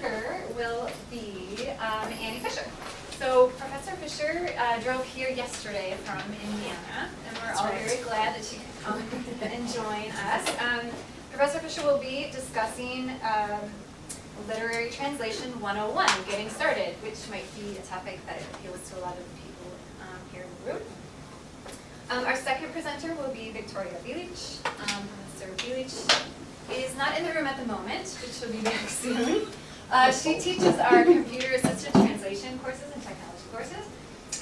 speaker will be Annie Fisher. So Professor Fisher drove here yesterday from Indiana, and we're all very glad that she could come and join us. Professor Fisher will be discussing Literary Translation 101, Getting Started, which might be a topic that appeals to a lot of people here in the room. Our second presenter will be Viktorija Bilic. Professor Bilic is not in the room at the moment, but she'll be back soon. She teaches our computer-assisted translation courses and technology courses,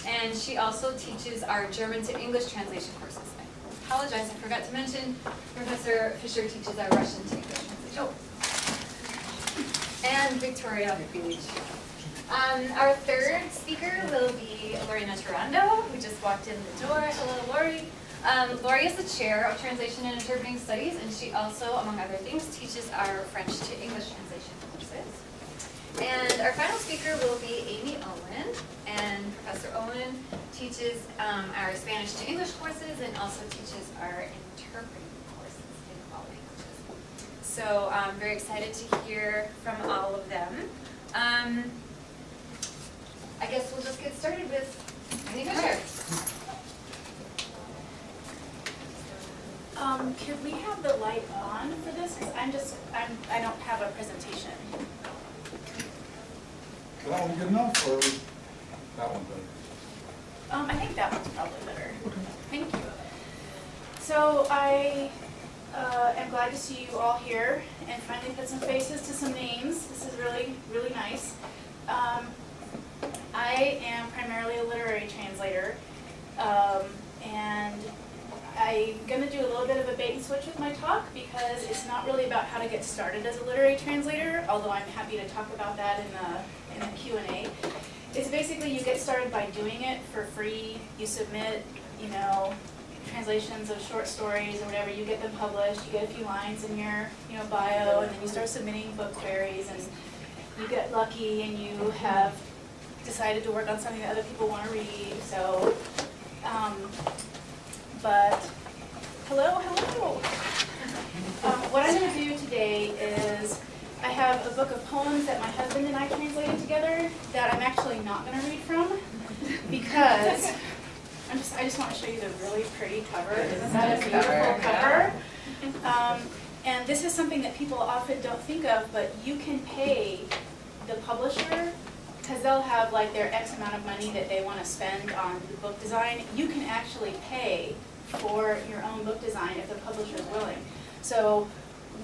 and she also teaches our German to English translation courses. I apologize, I forgot to mention, Professor Fisher teaches our Russian to English translation. Oh. And Viktorija Bilic. Our third speaker will be Lorena Turando, who just walked in the door. Hello, Lori. Lori is the chair of Translation and Interpreting Studies, and she also, among other things, teaches our French to English translation courses. And our final speaker will be Amy Owen, and Professor Owen teaches our Spanish to English courses and also teaches our interpreting courses in all languages. So I'm very excited to hear from all of them. I guess we'll just get started with Amy Fisher. Could we have the light on for this? Because I don't have a presentation. That one good enough, or that one better? I think that one's probably better. Okay. Thank you. So I am glad to see you all here and finally put some faces to some names. This is really, really nice. I am primarily a literary translator, and I'm going to do a little bit of a bait and switch with my talk because it's not really about how to get started as a literary translator, although I'm happy to talk about that in the Q&A. It's basically you get started by doing it for free. You submit, translations of short stories or whatever. You get them published. You get a few lines in your, bio, and then you start submitting book queries, and you get lucky and you have decided to work on something that other people want to read. So, but hello. What I'm going to do today is I have a book of poems that my husband and I translated together that I'm actually not going to read from because I just want to show you the really pretty cover. Isn't that a beautiful cover? And this is something that people often don't think of, but you can pay the publisher because they'll have like their X amount of money that they want to spend on the book design. You can actually pay for your own book design if the publisher is willing. So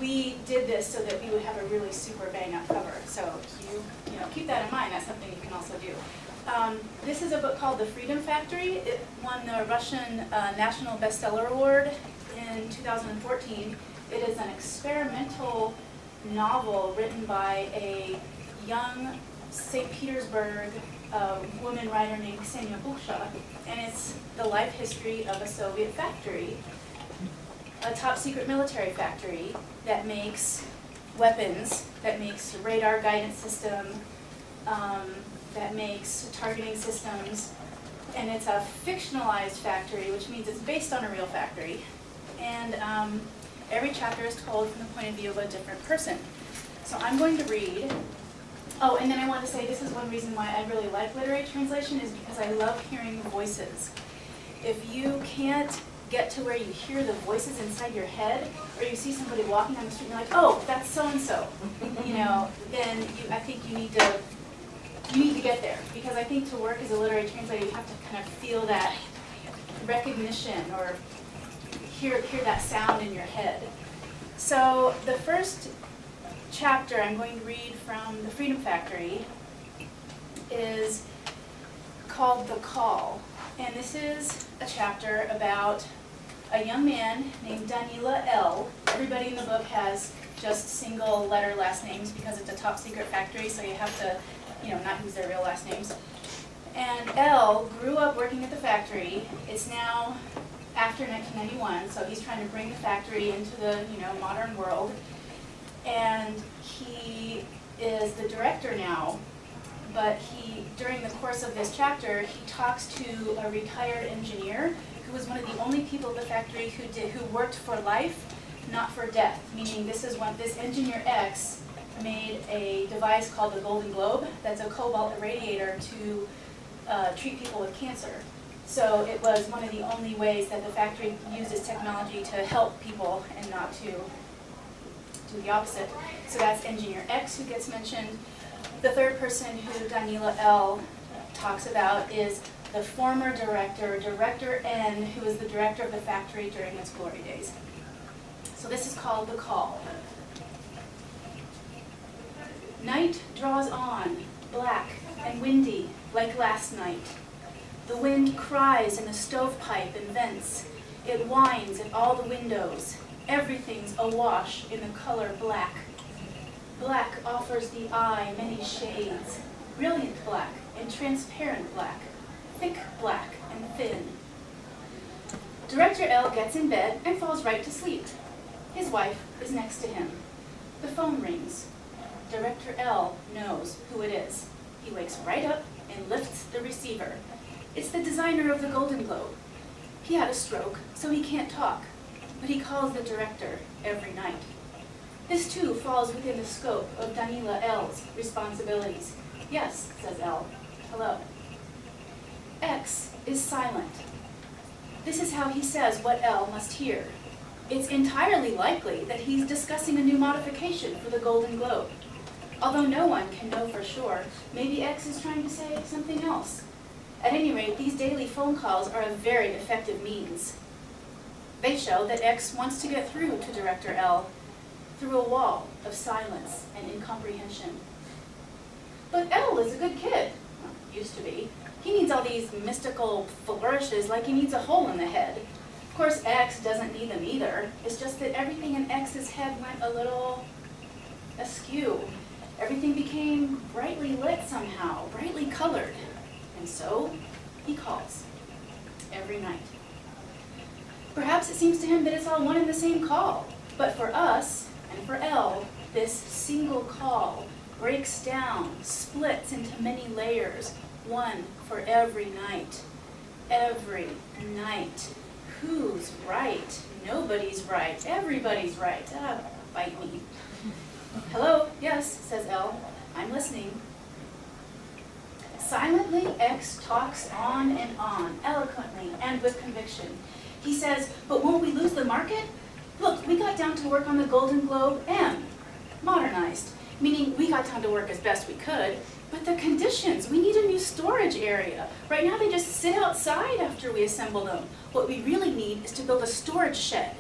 we did this so that we would have a really super bang-up cover. So you keep that in mind. That's something you can also do. This is a book called The Freedom Factory. It won the Russian National Bestseller Award in 2014. It is an experimental novel written by a young St. Petersburg woman writer named Ksenia Bulsha, and it's the life history of a Soviet factory, a top secret military factory that makes weapons, that makes radar guidance system, that makes targeting systems, and it's a fictionalized factory, which means it's based on a real factory, and every chapter is told from the point of view of a different person. So I'm going to read. Oh, and then I want to say this is one reason why I really like literary translation is because I love hearing voices. If you can't get to where you hear the voices inside your head, or you see somebody walking down the street and you're like, oh, that's so-and-so, then I think you need to get there. Because I think to work as a literary translator, you have to kind of feel that recognition or hear that sound in your head. So the first chapter I'm going to read from The Freedom Factory is called The Call. And this is a chapter about a young man named Danila L. Everybody in the book has just single letter last names because it's a top secret factory, so you have to, not use their real last names. And L grew up working at the factory. It's now after 1991, so he's trying to bring the factory into the, modern world. And he is the director now, but during the course of this chapter, he talks to a retired engineer who was one of the only people at the factory who worked for life, not for death. Meaning this engineer X made a device called the Golden Globe that's a cobalt irradiator to treat people with cancer. So it was one of the only ways that the factory uses technology to help people and not to do the opposite. So that's Engineer X who gets mentioned. The third person who Danila L. talks about is the former director, Director N, who was the director of the factory during its glory days. So this is called The Call. Night draws on, black and windy, like last night. The wind cries in the stovepipe and vents. It whines at all the windows. Everything's awash in the color black. Black offers the eye many shades. Brilliant black and transparent black. Thick black and thin. Director L gets in bed and falls right to sleep. His wife is next to him. The phone rings. Director L knows who it is. He wakes right up and lifts the receiver. It's the designer of the Golden Globe. He had a stroke, so he can't talk, but he calls the director every night. This too falls within the scope of Danila L's responsibilities. Yes, says L. Hello. X is silent. This is how he says what L must hear. It's entirely likely that he's discussing a new modification for the Golden Globe. Although no one can know for sure, maybe X is trying to say something else. At any rate, these daily phone calls are a very effective means. They show that X wants to get through to Director L through a wall of silence and incomprehension. But L is a good kid. Well, used to be. He needs all these mystical flourishes like he needs a hole in the head. Of course, X doesn't need them either. It's just that everything in X's head went a little askew. Everything became brightly lit somehow, brightly colored. And so, he calls every night. Perhaps it seems to him that it's all one and the same call. But for us, and for L, this single call breaks down, splits into many layers, one for every night. Every night. Who's right? Nobody's right. Everybody's right. Bite me. Hello? Yes, says L. I'm listening. Silently, X talks on and on, eloquently and with conviction. He says, but won't we lose the market? Look, we got down to work on the Golden Globe M, modernized, meaning we got down to work as best we could, but the conditions, we need a new storage area. Right now they just sit outside after we assemble them. What we really need is to build a storage shed.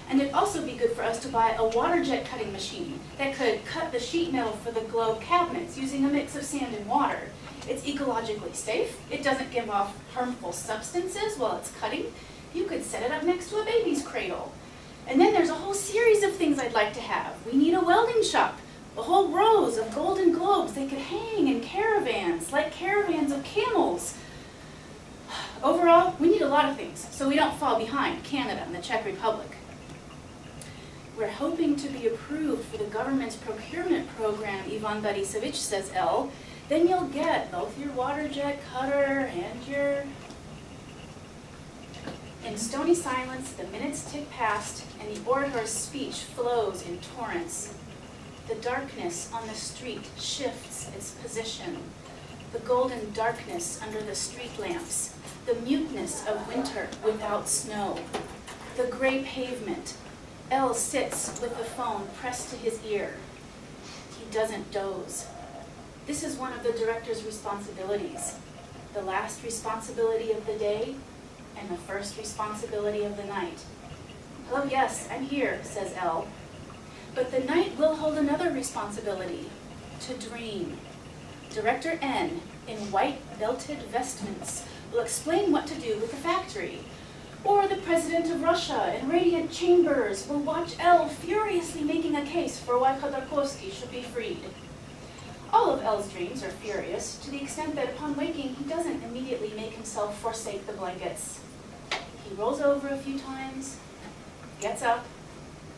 And it'd also be good for us to buy a water jet cutting machine that could cut the sheet metal for the globe cabinets using a mix of sand and water. It's ecologically safe. It doesn't give off harmful substances while it's cutting. You could set it up next to a baby's cradle. And then there's a whole series of things I'd like to have. We need a welding shop, a whole rows of golden globes they could hang in caravans, like caravans of camels. Overall, we need a lot of things so we don't fall behind Canada and the Czech Republic. We're hoping to be approved for the government's procurement program, Ivan Borisovich, says L. Then you'll get both your water jet cutter and your... In stony silence, the minutes tick past, and the orator's speech flows in torrents. The darkness on the street shifts its position. The golden darkness under the street lamps, the muteness of winter without snow, the gray pavement. L sits with the phone pressed to his ear. He doesn't doze. This is one of the director's responsibilities. The last responsibility of the day and the first responsibility of the night. Hello, yes, I'm here, says L. But the night will hold another responsibility, to dream. Director N, in white belted vestments, will explain what to do with the factory. Or the President of Russia in radiant chambers will watch L furiously making a case for why Khodorkovsky should be freed. All of L's dreams are furious, to the extent that upon waking, he doesn't immediately make himself forsake the blankets. He rolls over a few times, gets up,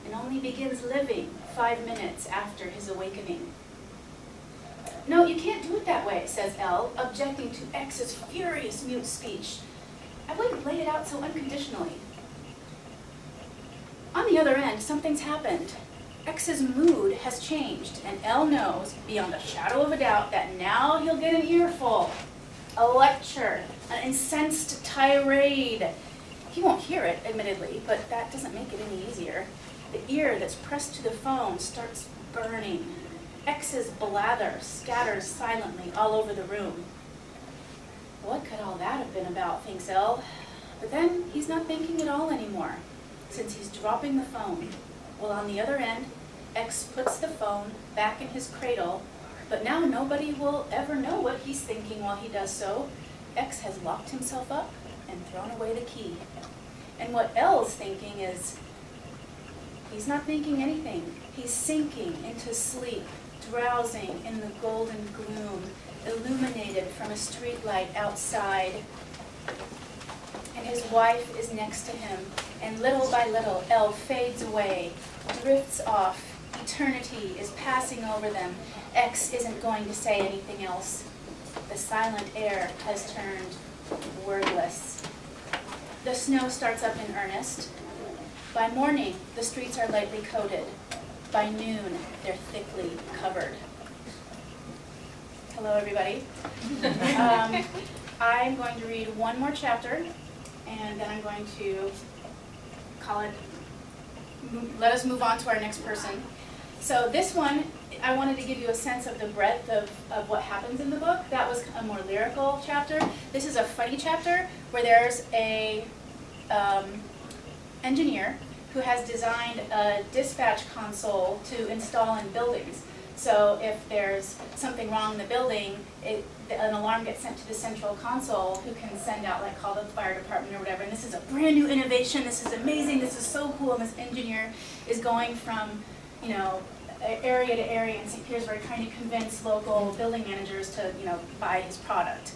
and only begins living 5 minutes after his awakening. No, you can't do it that way, says L, objecting to X's furious mute speech. I wouldn't lay it out so unconditionally. On the other end, something's happened. X's mood has changed, and L knows, beyond a shadow of a doubt, that now he'll get an earful, a lecture, an incensed tirade. He won't hear it, admittedly, but that doesn't make it any easier. The ear that's pressed to the phone starts burning. X's blather scatters silently all over the room. What could all that have been about, thinks L? But then he's not thinking at all anymore, since he's dropping the phone. Well, on the other end, X puts the phone back in his cradle, but now nobody will ever know what he's thinking while he does so. X has locked himself up and thrown away the key. And what L's thinking is, he's not thinking anything. He's sinking into sleep, drowsing in the golden gloom, illuminated from a streetlight outside. And his wife is next to him, and little by little, L fades away, drifts off. Eternity is passing over them. X isn't going to say anything else. The silent air has turned wordless. The snow starts up in earnest. By morning, the streets are lightly coated. By noon, they're thickly covered. Hello, everybody. I'm going to read one more chapter, and then I'm going to let us move on to our next person. So this one, I wanted to give you a sense of the breadth of what happens in the book. That was a more lyrical chapter. This is a funny chapter where there's a engineer who has designed a dispatch console to install in buildings. So if there's something wrong in the building, an alarm gets sent to the central console who can send out, like, call the fire department or whatever. And this is a brand new innovation. This is amazing. This is so cool. And this engineer is going from, area to area in St. Petersburg trying to convince local building managers to, buy his product.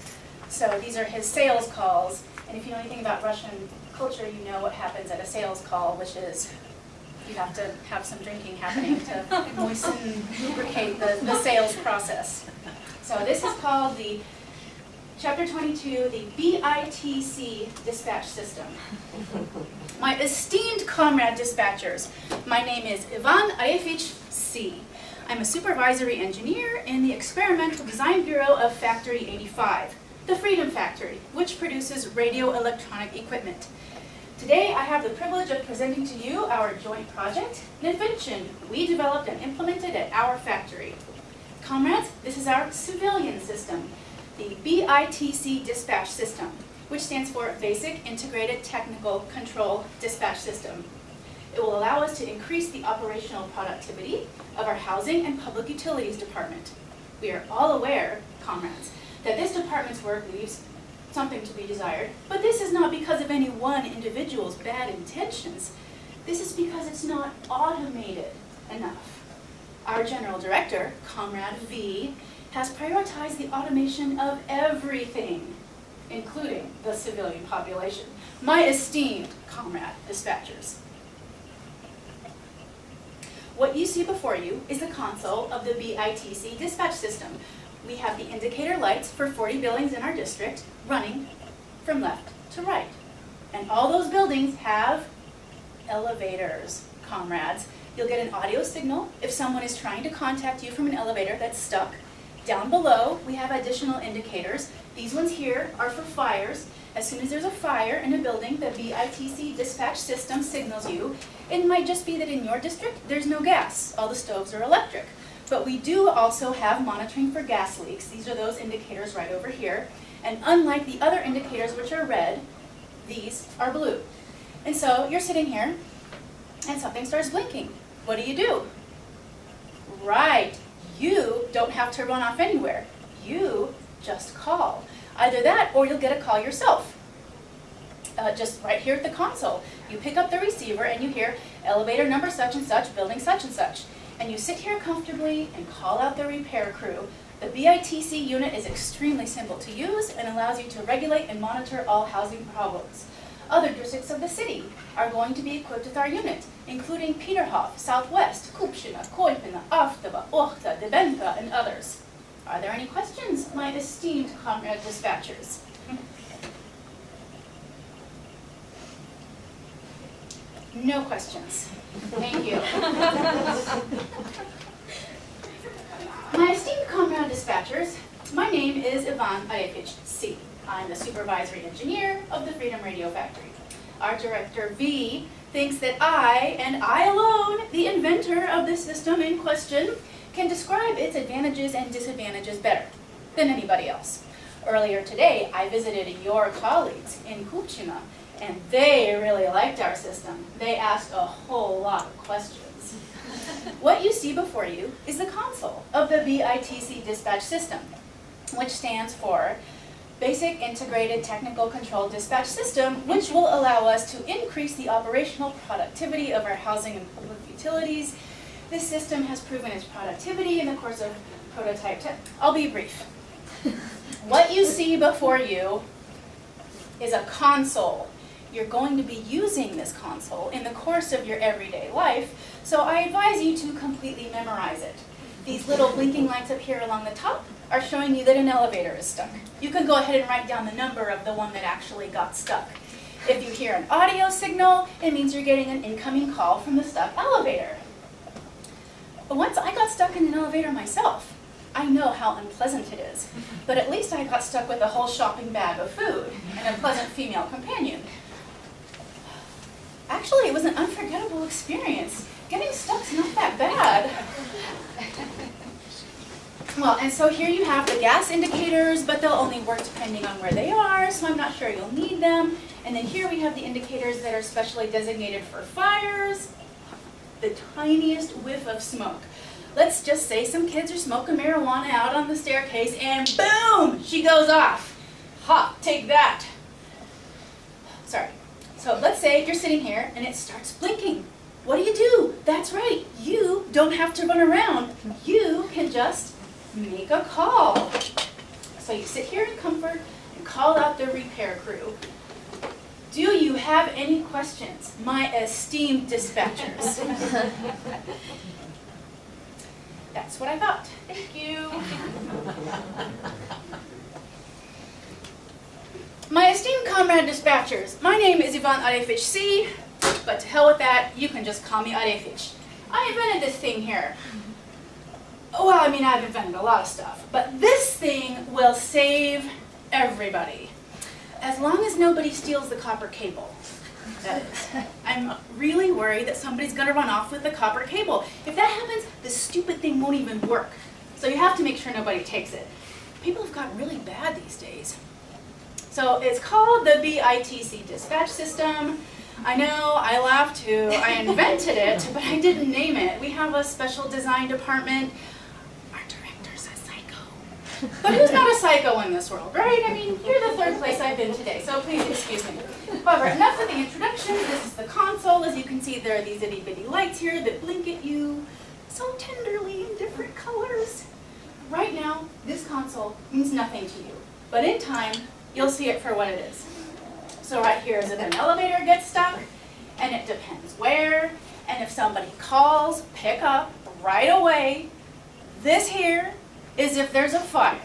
So these are his sales calls. And if you know anything about Russian culture, you know what happens at a sales call, which is you have to have some drinking happening to moisten, lubricate the sales process. So this is called the Chapter 22, the BITC dispatch system. My esteemed comrade dispatchers, my name is Ivan Aefich C. I'm a supervisory engineer in the Experimental Design Bureau of Factory 85, the Freedom Factory, which produces radio electronic equipment. Today, I have the privilege of presenting to you our joint project, an invention we developed and implemented at our factory. Comrades, this is our civilian system, the BITC dispatch system, which stands for Basic Integrated Technical Control Dispatch System. It will allow us to increase the operational productivity of our Housing and Public Utilities Department. We are all aware, comrades, that this department's work leaves something to be desired, but this is not because of any one individual's bad intentions. This is because it's not automated enough. Our General Director, Comrade V, has prioritized the automation of everything, including the civilian population. My esteemed comrade dispatchers. What you see before you is the console of the BITC dispatch system. We have the indicator lights for 40 buildings in our district running from left to right. And all those buildings have elevators, comrades. You'll get an audio signal if someone is trying to contact you from an elevator that's stuck. Down below, we have additional indicators. These ones here are for fires. As soon as there's a fire in a building, the BITC dispatch system signals you. It might just be that in your district, there's no gas. All the stoves are electric. But we do also have monitoring for gas leaks. These are those indicators right over here. And unlike the other indicators, which are red, these are blue. And so you're sitting here, and something starts blinking. What do? Right. You don't have to run off anywhere. You just call. Either that, or you'll get a call yourself. Just right here at the console. You pick up the receiver and you hear elevator number such and such, building such and such. And you sit here comfortably and call out the repair crew. The BITC unit is extremely simple to use and allows you to regulate and monitor all housing problems. Other districts of the city are going to be equipped with our unit, including Peterhof, Southwest, Kupshina, Koipina, Avtava, Ohta, Debenka, and others. Are there any questions, my esteemed comrade dispatchers? No questions. Thank you. My esteemed comrade dispatchers, my name is Ivan Arefich C. I'm the supervisory engineer of the Freedom Radio Factory. Our director, V, thinks that I, and I alone, the inventor of the system in question, can describe its advantages and disadvantages better than anybody else. Earlier today, I visited your colleagues in Kupchina, and they really liked our system. They asked a whole lot of questions. What you see before you is the console of the VITC dispatch system, which stands for Basic Integrated Technical Control Dispatch System, which will allow us to increase the operational productivity of our housing and public utilities. This system has proven its productivity in the course of prototype test. I'll be brief. What you see before you is a console. You're going to be using this console in the course of your everyday life, so I advise you to completely memorize it. These little blinking lights up here along the top are showing you that an elevator is stuck. You can go ahead and write down the number of the one that actually got stuck. If you hear an audio signal, it means you're getting an incoming call from the stuck elevator. But once I got stuck in an elevator myself, I know how unpleasant it is. But at least I got stuck with a whole shopping bag of food and a pleasant female companion. Actually, it was an unforgettable experience. Getting stuck's not that bad. Well, and so here you have the gas indicators, but they'll only work depending on where they are, so I'm not sure you'll need them. And then here we have the indicators that are specially designated for fires. The tiniest whiff of smoke. Let's just say some kids are smoking marijuana out on the staircase, and boom, she goes off. Ha, take that. Sorry. So let's say you're sitting here and it starts blinking. What do? That's right, you don't have to run around. You can just make a call. So you sit here in comfort and call out the repair crew. Do you have any questions, my esteemed dispatchers? That's what I thought. Thank you. My esteemed comrade dispatchers, my name is Ivan Arefich C, but to hell with that, you can just call me Arefich. I invented this thing here. Well, I mean, I've invented a lot of stuff, but this thing will save everybody. As long as nobody steals the copper cable, that is. I'm really worried that somebody's going to run off with the copper cable. If that happens, this stupid thing won't even work. So you have to make sure nobody takes it. People have gotten really bad these days. So it's called the VITC dispatch system. I know, I laugh too. I invented it, but I didn't name it. We have a special design department. Our director's a psycho. But who's not a psycho in this world, right? I mean, you're the third place I've been today, so please excuse me. However, enough of the introduction. This is the console. As you can see, there are these itty bitty lights here that blink at you so tenderly in different colors. Right now, this console means nothing to you, but in time, you'll see it for what it is. So right here is if an elevator gets stuck, and it depends where, and if somebody calls, pick up right away. This here is if there's a fire.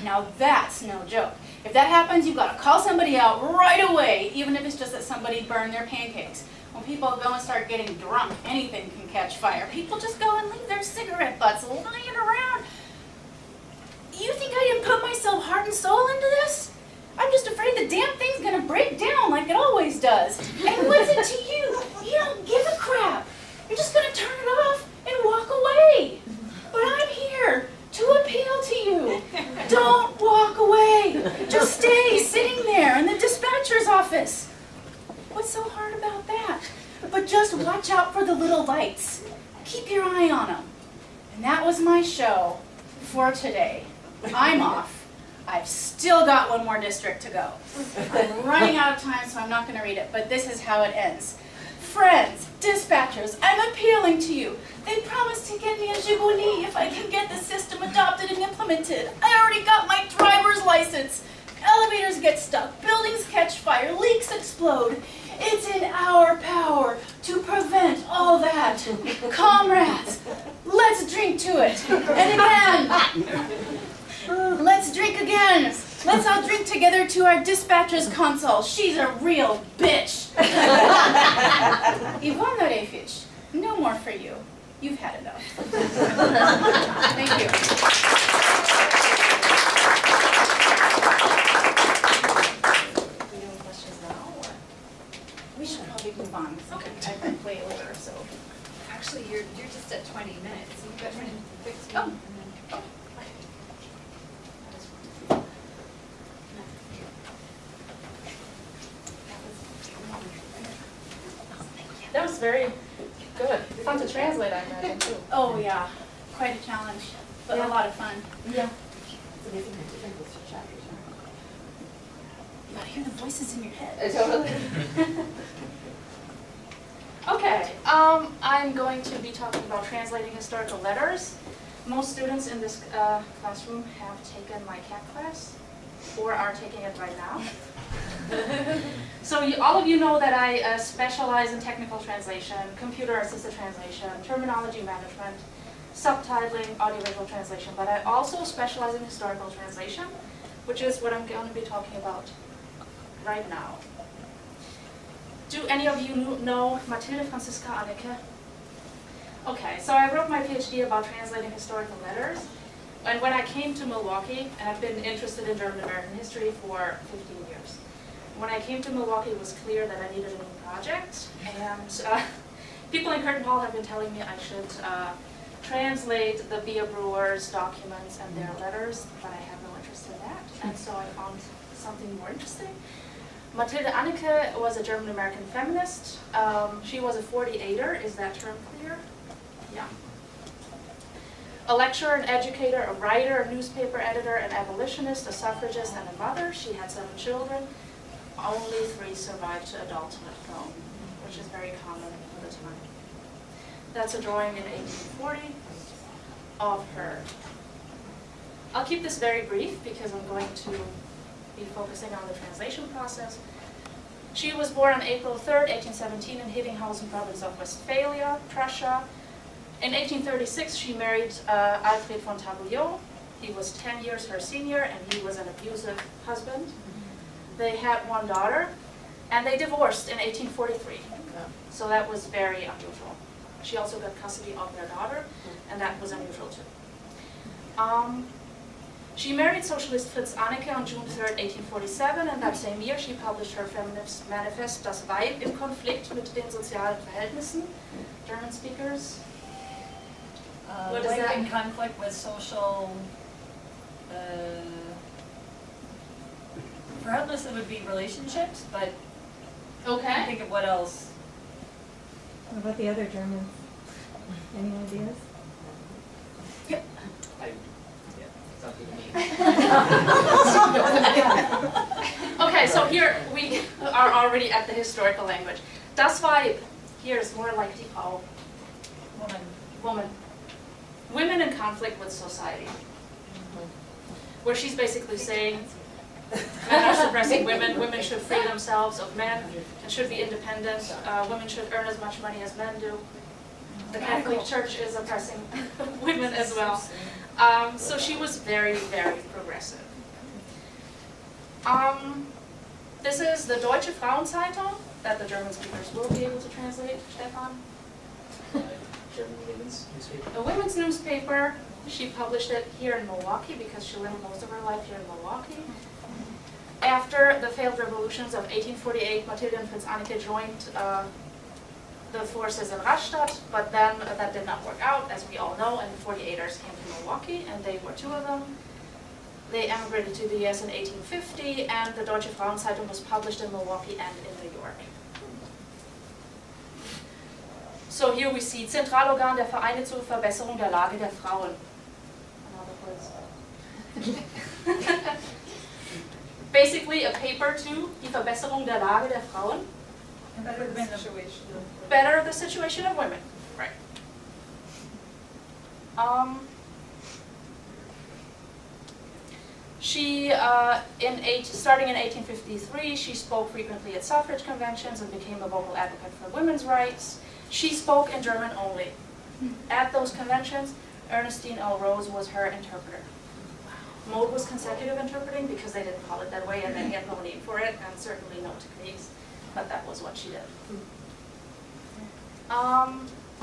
Now that's no joke. If that happens, you've got to call somebody out right away, even if it's just that somebody burned their pancakes. When people go and start getting drunk, anything can catch fire. People just go and leave their cigarette butts lying around. You think I didn't put myself heart and soul into this? I'm just afraid the damn thing's gonna break down like it always does. And what's it to you? You don't give a crap. You're just gonna turn it off and walk away. But I'm here to appeal to you. Don't walk away. Just stay sitting there in the dispatcher's office. What's so hard about that? But just watch out for the little lights. Keep your eye on them. And that was my show for today. I'm off. I've still got one more district to go. I'm running out of time, so I'm not going to read it, but this is how it ends. Friends, dispatchers, I'm appealing to you. They promised to get me a Zhiguli if I can get the system adopted and implemented. I already got my driver's license. Elevators get stuck, buildings catch fire, leaks explode. It's in our power to prevent all that. Comrades, let's drink to it. And again. Let's drink again Let's all drink together to our dispatcher's console. She's a real bitch. Ivana Refic, no more for you. You've had enough. Thank you. Any questions now? Or? We should probably move on. Okay. I can play later, so. Actually, you're just at 20 minutes. You've got 20, 15. Oh. And then, oh. That was very good. Fun to translate, I imagine, too. Oh yeah, quite a challenge, but a lot of fun. Yeah. It's amazing how different those two chapters You gotta hear the voices in your head. are. Totally. Okay, I'm going to be talking about translating historical letters. Most students in this classroom have taken my CAT class, or are taking it right now. So all of you know that I specialize in technical translation, computer-assisted translation, terminology management, subtitling, audiovisual translation, but I also specialize in historical translation, which is what I'm going to be talking about right now. Do any of you know Mathilde Franziska Anneke? Okay, so I wrote my PhD about translating historical letters, and when I came to Milwaukee, and I've been interested in German American history for 15 years. When I came to Milwaukee, it was clear that I needed a new project, and people in Curtin Hall have been telling me I should translate the beer brewers' documents and their letters, but I have no interest in that, and so I found something more interesting. Mathilde Anneke was a German-American feminist. She was a 48er, is that term clear? Yeah. A lecturer, an educator, a writer, a newspaper editor, an abolitionist, a suffragist, and a mother. She had 7 children. Only 3 survived to adulthood, though, which is very common for the time. That's a drawing in 1840 of her. I'll keep this very brief because I'm going to be focusing on the translation process. She was born on April 3rd, 1817 in Hedinghausen province of Westphalia, Prussia. In 1836 she married Alfred von Tabouillot. He was 10 years her senior and he was an abusive husband. They had 1 daughter and they divorced in 1843. So that was very unusual. She also got custody of their daughter and that was unusual too. She married socialist Fritz Anneke on June 3rd, 1847, and that same year she published her feminist manifest Das Weib im Konflikt mit den sozialen Verhältnissen. German speakers? What is Life that? in conflict with social, regardless it would be relationships, but I Okay. think of what else. What about the other Germans? Any ideas? Okay, so here we are already at the historical language. Das Weib, here is more like die Frau, Woman. woman. Women in conflict with society. Where she's basically saying men are suppressing women, women should free themselves of men, and should be independent, women should earn as much money as men do. The Catholic Church is oppressing women as well. So she was very, very progressive. This is the Deutsche Frauenzeitung that the German speakers will be able to translate, Stefan. German women's newspaper. A women's newspaper. She published it here in Milwaukee because she lived most of her life here in Milwaukee. After the failed revolutions of 1848, Mathilde and Fritz Anneke joined the forces in Rastatt, but then that did not work out, as we all know, and the 48ers came to Milwaukee, and they were 2 of them. They emigrated to the US in 1850, and the Deutsche Frauenzeitung was published in Milwaukee and in New York. So here we see Zentralorgan der Vereine zur Verbesserung der Lage der Frauen. Another quiz. Basically a paper to die Verbesserung der Lage der Frauen. And that would have been the Better the situation of women. Right. She, starting in 1853, she spoke frequently at suffrage conventions and became a vocal advocate for women's rights. She spoke in German only. At those conventions, Ernestine L. Rose was her interpreter. Mode was consecutive interpreting because they didn't call it that way and they had no name for it and certainly no techniques, but that was what she did.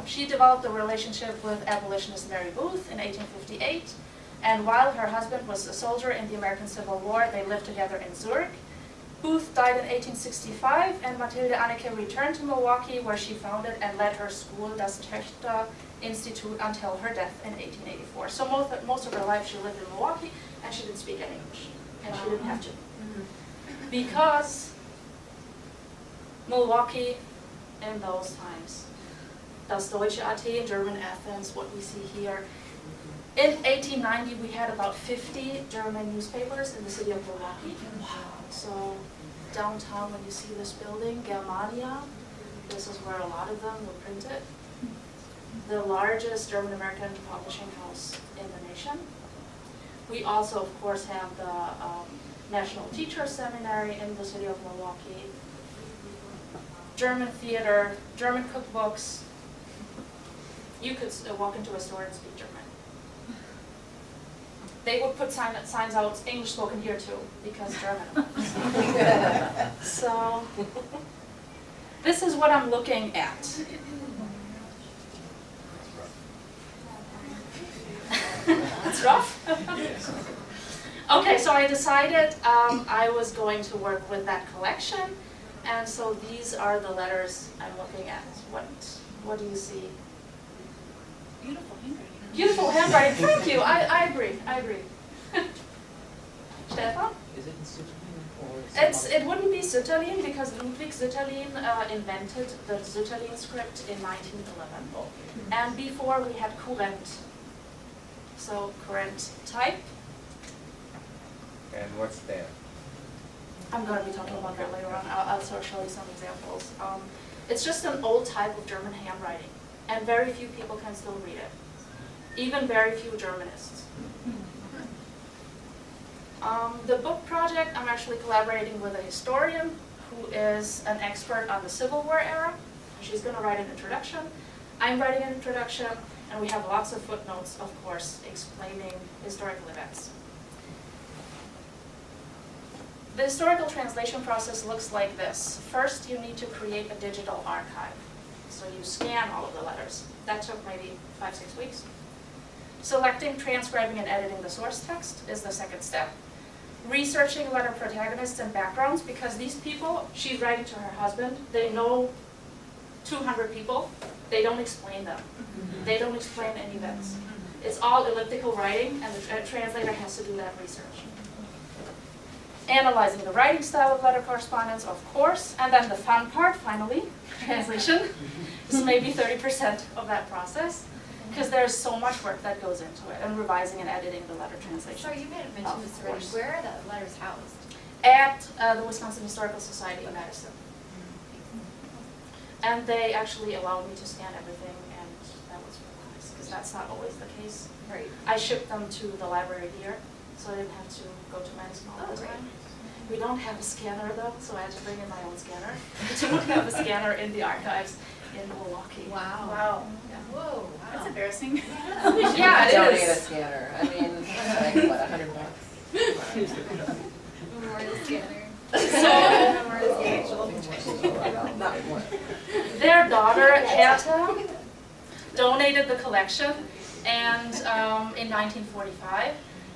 She developed a relationship with abolitionist Mary Booth in 1858, and while her husband was a soldier in the American Civil War, they lived together in Zurich. Booth died in 1865, and Mathilde Anneke returned to Milwaukee, where she founded and led her school, Das Töchter Institute, until her death in 1884. So most of her life she lived in Milwaukee, and she didn't speak any English, and she didn't have to. Because Milwaukee in those times, Das Deutsche AT, German Athens, what we see here. In 1890, we had about 50 German newspapers in the city of Milwaukee. So downtown, when you see this building, Germania, this is where a lot of them were printed. The largest German-American publishing house in the nation. We also, of course, have the National Teachers Seminary in the city of Milwaukee. German theater, German cookbooks. You could walk into a store and speak German. They would put signs out, English spoken here too, because German. So, this is what I'm looking at. It's rough? Okay, so I decided I was going to work with that collection, and so these are the letters I'm looking at. What do you see? Beautiful handwriting. Beautiful handwriting, thank you, I agree. Stefan? Is it in Sütterlin or? It wouldn't be Sütterlin because Ludwig Sütterlin invented the Sütterlin script in 1911. And before we had Courant. So Courant type. And what's that? I'm going to be talking about that later on. I'll sort of show you some examples. It's just an old type of German handwriting, and very few people can still read it. Even very few Germanists. The book project, I'm actually collaborating with a historian who is an expert on the Civil War era. She's going to write an introduction. I'm writing an introduction, and we have lots of footnotes, of course, explaining historical events. The historical translation process looks like this. First, you need to create a digital archive. So you scan all of the letters. That took maybe 5-6 weeks. Selecting, transcribing, and editing the source text is the second step. Researching letter protagonists and backgrounds, because these people, she's writing to her husband, they know 200 people, they don't explain them. They don't explain any events. It's all elliptical writing, and the translator has to do that research. Analyzing the writing style of letter correspondence, of course, and then the fun part, finally, translation. This may be 30% of that process, because there's so much work that goes into it, and revising and editing the letter translation. Sorry, you may have mentioned this already. Where are the letters housed? At the Wisconsin Historical Society in Madison. And they actually allowed me to scan everything, and that was really nice, because that's not always the case. Right. I shipped them to the library here, so I didn't have to go to Madison all the time. We don't have a scanner though, so I had to bring in my own scanner. We don't have a scanner in the archives in Milwaukee. Wow. Wow. Whoa, wow. That's embarrassing. Yeah, it Donate a is. scanner. I mean, like, what, $100? Memorial scanner. So, Memorial scanner. Not more. their daughter, Herta, donated the collection and in 1945.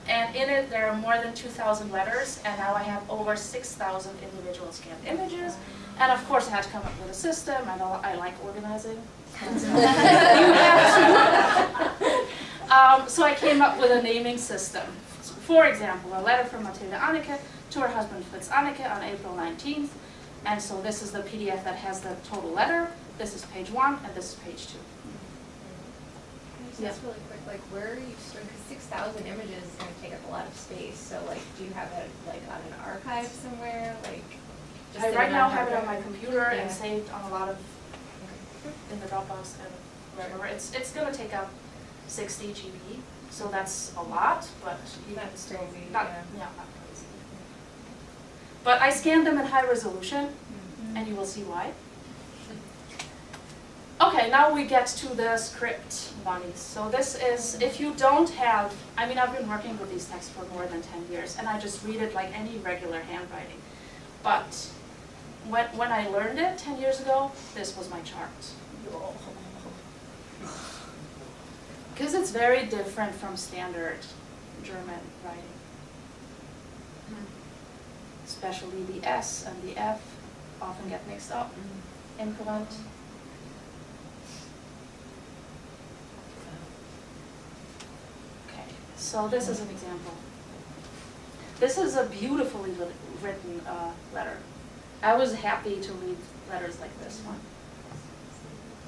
And in it, there are more than 2,000 letters, and now I have over 6,000 individual scanned images. And of course, I had to come up with a system. I like organizing. So I came up with a naming system. For example, a letter from Mathilde Anneke to her husband Fritz Anneke on April 19th. And so this is the PDF that has the total letter. This is page 1, and this is page 2. Just really quick, like where are you storing, because 6,000 images is going to take up a lot of space, so like do you have it like on an archive somewhere, like? just I in right an now archive? have it on my computer and Yeah. saved on a lot of, in the Dropbox and wherever. It's going to take up 60 GB, so that's a lot, but you can That's still, crazy, not, yeah. not crazy. But I scanned them in high resolution, and you will see why. Okay, now we get to the script bunnies. So this is, if you don't have, I mean, I've been working with these texts for more than 10 years, and I just read it like any regular handwriting. But when I learned it 10 years ago, this was my chart. Because it's very different from standard German writing. Especially the S and the F often get mixed up, incorrect. Okay, so this is an example. This is a beautifully written letter. I was happy to read letters like this one.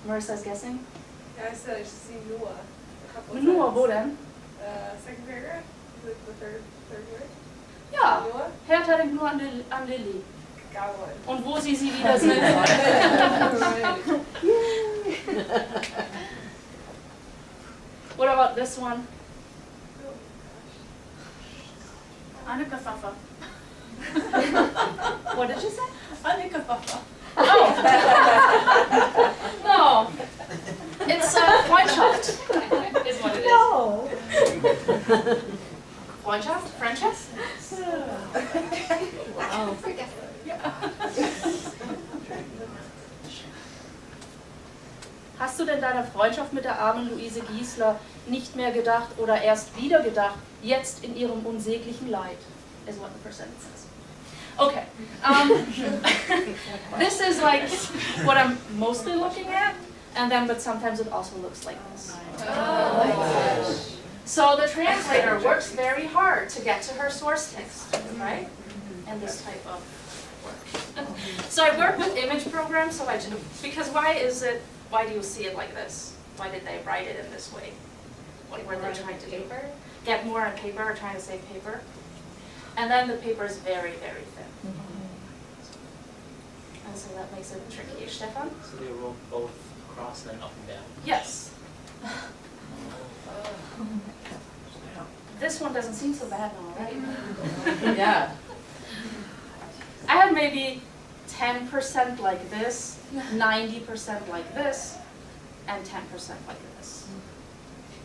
Marissa's guessing? Yeah, I said I should see Nua a couple of Nua, times. wo denn? Second paragraph, the third word. Ja, Nua? Hertha denkt nur an Lilly. Got one. Und wo sie wieder sind. What about this one? Annika Pfaffer. What did you say? Annika Pfaffer. Oh. No. It's Freundschaft is what it is. No. Freundschaft? Friendship? Wow. Hast du denn deiner Freundschaft mit der armen Luise Giesler nicht mehr gedacht oder erst wieder gedacht, jetzt in ihrem unsäglichen Leid? Is what the first sentence says. Okay. This is like what I'm mostly looking at, and then but sometimes it also looks like this. So the translator works very hard to get to her source text, right? And this type of work. So I work with image programs, so I do, because why do you see it like this? Why did they write it in this way? What were they trying to do? Get more on paper, or trying to save paper. And then the paper is very, very thin. And so that makes it tricky. Stefan? So they wrote both across and then up and down. Yes. This one doesn't seem so bad now, right? Yeah. I had maybe 10% like this, 90% like this, and 10% like this.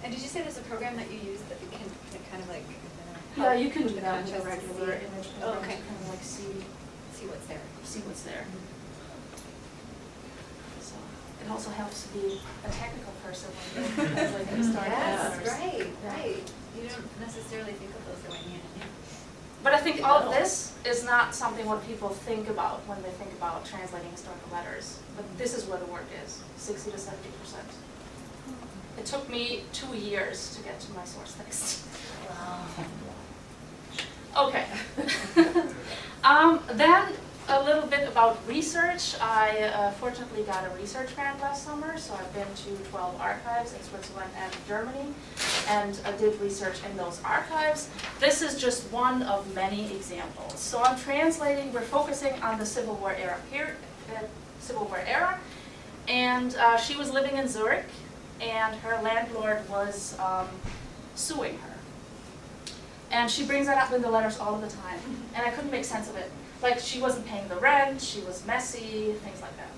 And did you say there's a program that you use that you can kind of like Yeah, you can with do the that with a contrast to regular see- image Oh, program okay. to kind of like see what's there? see what's there. So it also helps to be a technical person when you're translating historical letters. Right. You don't necessarily think of those when you. But I think all of this is not something what people think about when they think about translating historical letters. But this is where the work is, 60 to 70%. It took me 2 years to get to my source text. Okay. Then a little bit about research. I fortunately got a research grant last summer, so I've been to 12 archives in Switzerland and Germany, and I did research in those archives. This is just one of many examples. So I'm translating, we're focusing on the Civil War era and she was living in Zurich, and her landlord was suing her. And she brings that up in the letters all of the time, and I couldn't make sense of it. Like, she wasn't paying the rent, she was messy, things like that.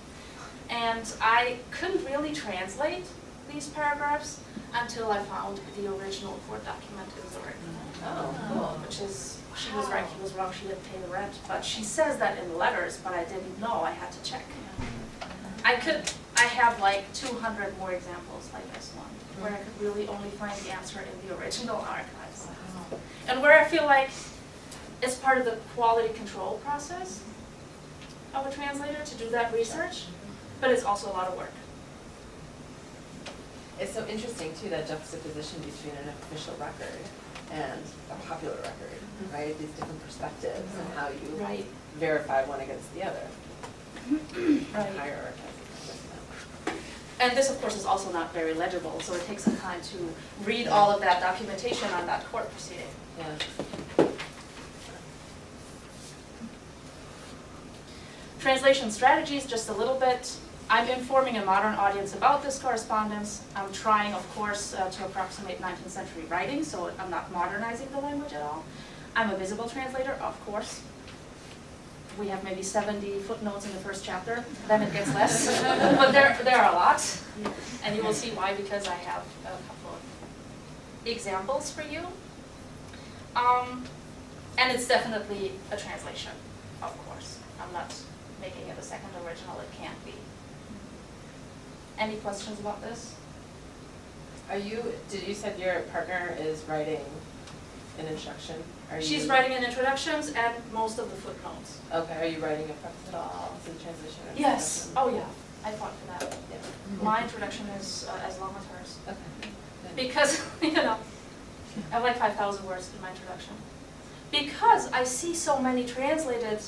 And I couldn't really translate these paragraphs until I found the original court document in Zurich. Oh, cool. Which is, she was right, he was wrong, she didn't pay the rent. But she says that in the letters, but I didn't know, I had to check. I have like 200 more examples like this one, where I could really only find the answer in the original archives. And where I feel like it's part of the quality control process of a translator to do that research, but it's also a lot of work. It's so interesting too, that juxtaposition between an official record and a popular record, right? These different perspectives and how you Right. verify one against the other. Right. Hierarchize. And this, of course, is also not very legible, so it takes some time to read all of that documentation on that court proceeding. Yeah. Translation strategies, just a little bit. I'm informing a modern audience about this correspondence. I'm trying, of course, to approximate 19th century writing, so I'm not modernizing the language at all. I'm a visible translator, of course. we have maybe 70 footnotes in the first chapter, then it gets less. But there are a lot, and you will see why, because I have a couple of examples for you. And it's definitely a translation, of course. I'm not making it a second original, it can't be. Any questions about this? Did you said your partner is writing an introduction? She's writing an introductions and most of the footnotes. Okay, are you writing a preface at all, as a translation? Or Yes, introduction? oh yeah, I fought for that. Yeah. My introduction is as long as hers. Okay. Good. Because, you know, I have like 5,000 words in my introduction. Because I see so many translated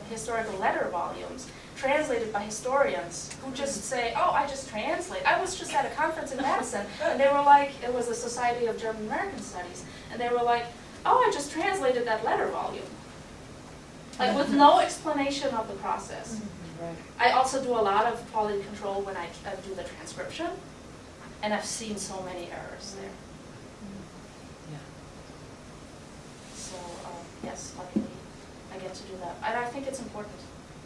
historical letter volumes, translated by historians, who just say, oh, I just translate. I was just at a conference in Madison, and they were like, it was the Society of German American Studies, and they were like, oh, I just translated that letter volume. Like, with no explanation of the process. Right. I also do a lot of quality control when I do the transcription, and I've seen so many errors there. Yeah. So, yes, luckily I get to do that. And I think it's important.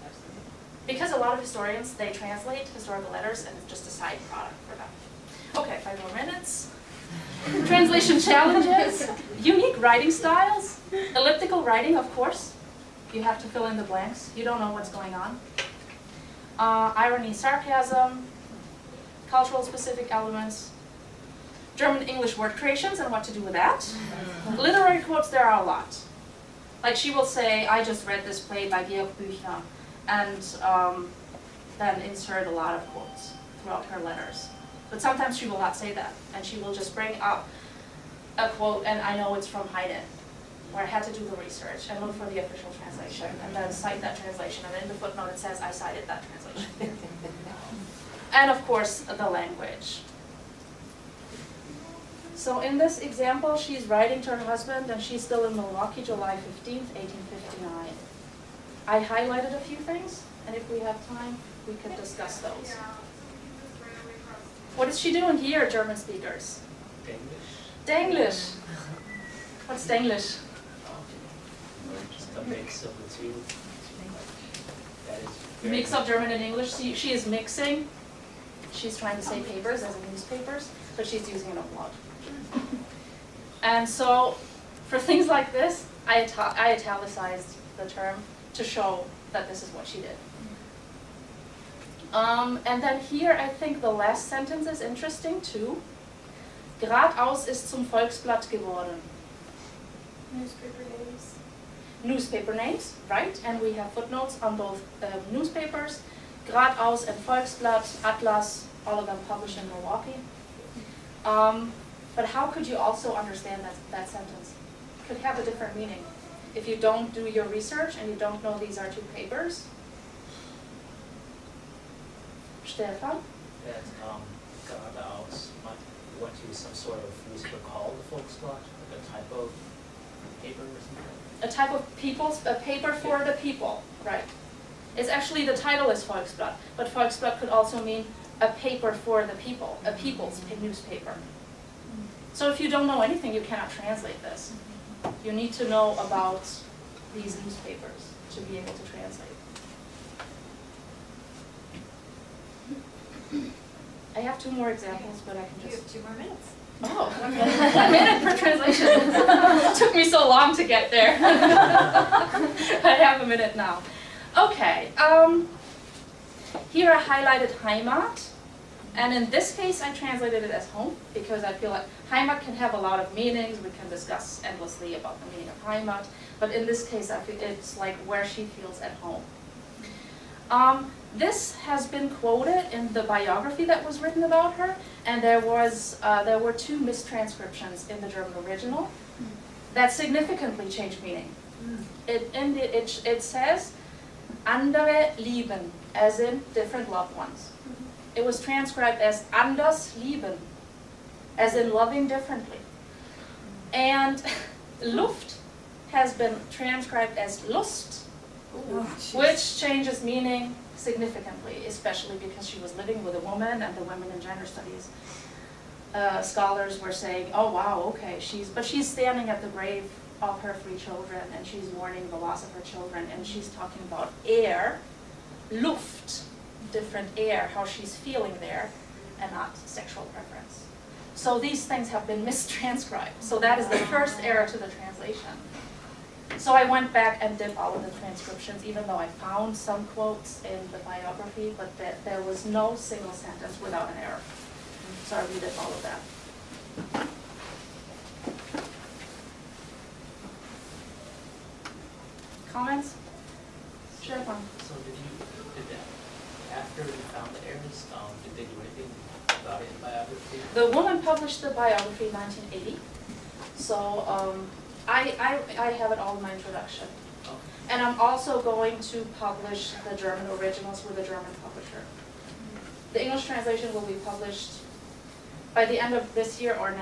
Absolutely. Because a lot of historians, they translate historical letters and it's just a side product for them. Okay, 5 more minutes. Translation challenges, unique writing styles, elliptical writing, of course. You have to fill in the blanks. You don't know what's going on. Irony, sarcasm, cultural specific elements, German-English word creations and what to do with that. Literary quotes, there are a lot. Like she will say, I just read this play by Georg Büchner, and then insert a lot of quotes throughout her letters. But sometimes she will not say that, and she will just bring up a quote, and I know it's from Heine, where I had to do the research and look for the official translation, and then cite that translation, and in the footnote it says I cited that translation. And of course, the language. So in this example, she's writing to her husband, and she's still in Milwaukee, July 15th, 1859. I highlighted a few things, and if we have time, we could discuss those. What is she doing here, German speakers? English. Denglish. What's Denglish? Just a mix of the two. That is very Mix of German and English. She is mixing. She's trying to say papers as in newspapers, but she's using an umlaut. And so, for things like this, I italicized the term to show that this is what she did. And then here, I think the last sentence is interesting too. Gradaus ist zum Volksblatt geworden. Newspaper names. Newspaper names, right? And we have footnotes on both newspapers. Gradaus and Volksblatt, Atlas, all of them published in Milwaukee. But how could you also understand that sentence? It could have a different meaning. If you don't do your research and you don't know these are two papers. Stefan? that geradeaus went to some sort of newspaper called the Volksblatt, like a type of paper or something. A type of a paper for the people, right? It's actually, the title is Volksblatt, but Volksblatt could also mean a paper for the people, a people's newspaper. So if you don't know anything, you cannot translate this. You need to know about these newspapers to be able to translate. I have 2 more examples, but I can You just... have 2 more minutes. Oh, 1 minute per translation. It took me so long to get there. I have a minute now. Okay, here I highlighted Heimat, and in this case I translated it as home, because I feel like Heimat can have a lot of meanings. We can discuss endlessly about the meaning of Heimat, but in this case I feel it's like where she feels at home. This has been quoted in the biography that was written about her, and there were 2 mistranscriptions in the German original that significantly changed meaning. It says andere lieben, as in different loved ones. It was transcribed as anders lieben, as in loving differently. And Luft has been transcribed as Lust, which changes meaning significantly, especially because she was living with a woman, and the women in gender studies scholars were saying, oh wow, okay, she's standing at the grave of her 3 children, and she's mourning the loss of her children, and she's talking about air, Luft, different air, how she's feeling there, and not sexual preference. So these things have been mistranscribed. So that is the first error to the translation. So I went back and did all of the transcriptions, even though I found some quotes in the biography, but there was no single sentence without an error. So I redid all of that. Comments? Stefan? So did that, after you found the errors, did they do anything about it in biography? The woman published the biography in 1980. So I have it all in my introduction. Oh. And I'm also going to publish the German originals with a German publisher. The English translation will be published by the end of this year or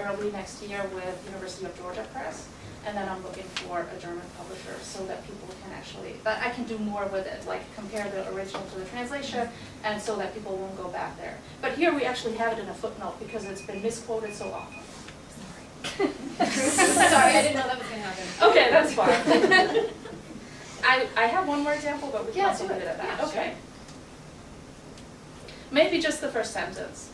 early next year with University of Georgia Press. And then I'm looking for a German publisher so that people can actually, but I can do more with it, like compare the original to the translation, and so that people won't go back there. But here we actually have it in a footnote because it's been misquoted so often. Sorry, I didn't know that was gonna happen. Okay, that's fine. I have one more example, but we can Yeah, also do leave it. it at that. Yeah, Okay. Maybe just the first sentence.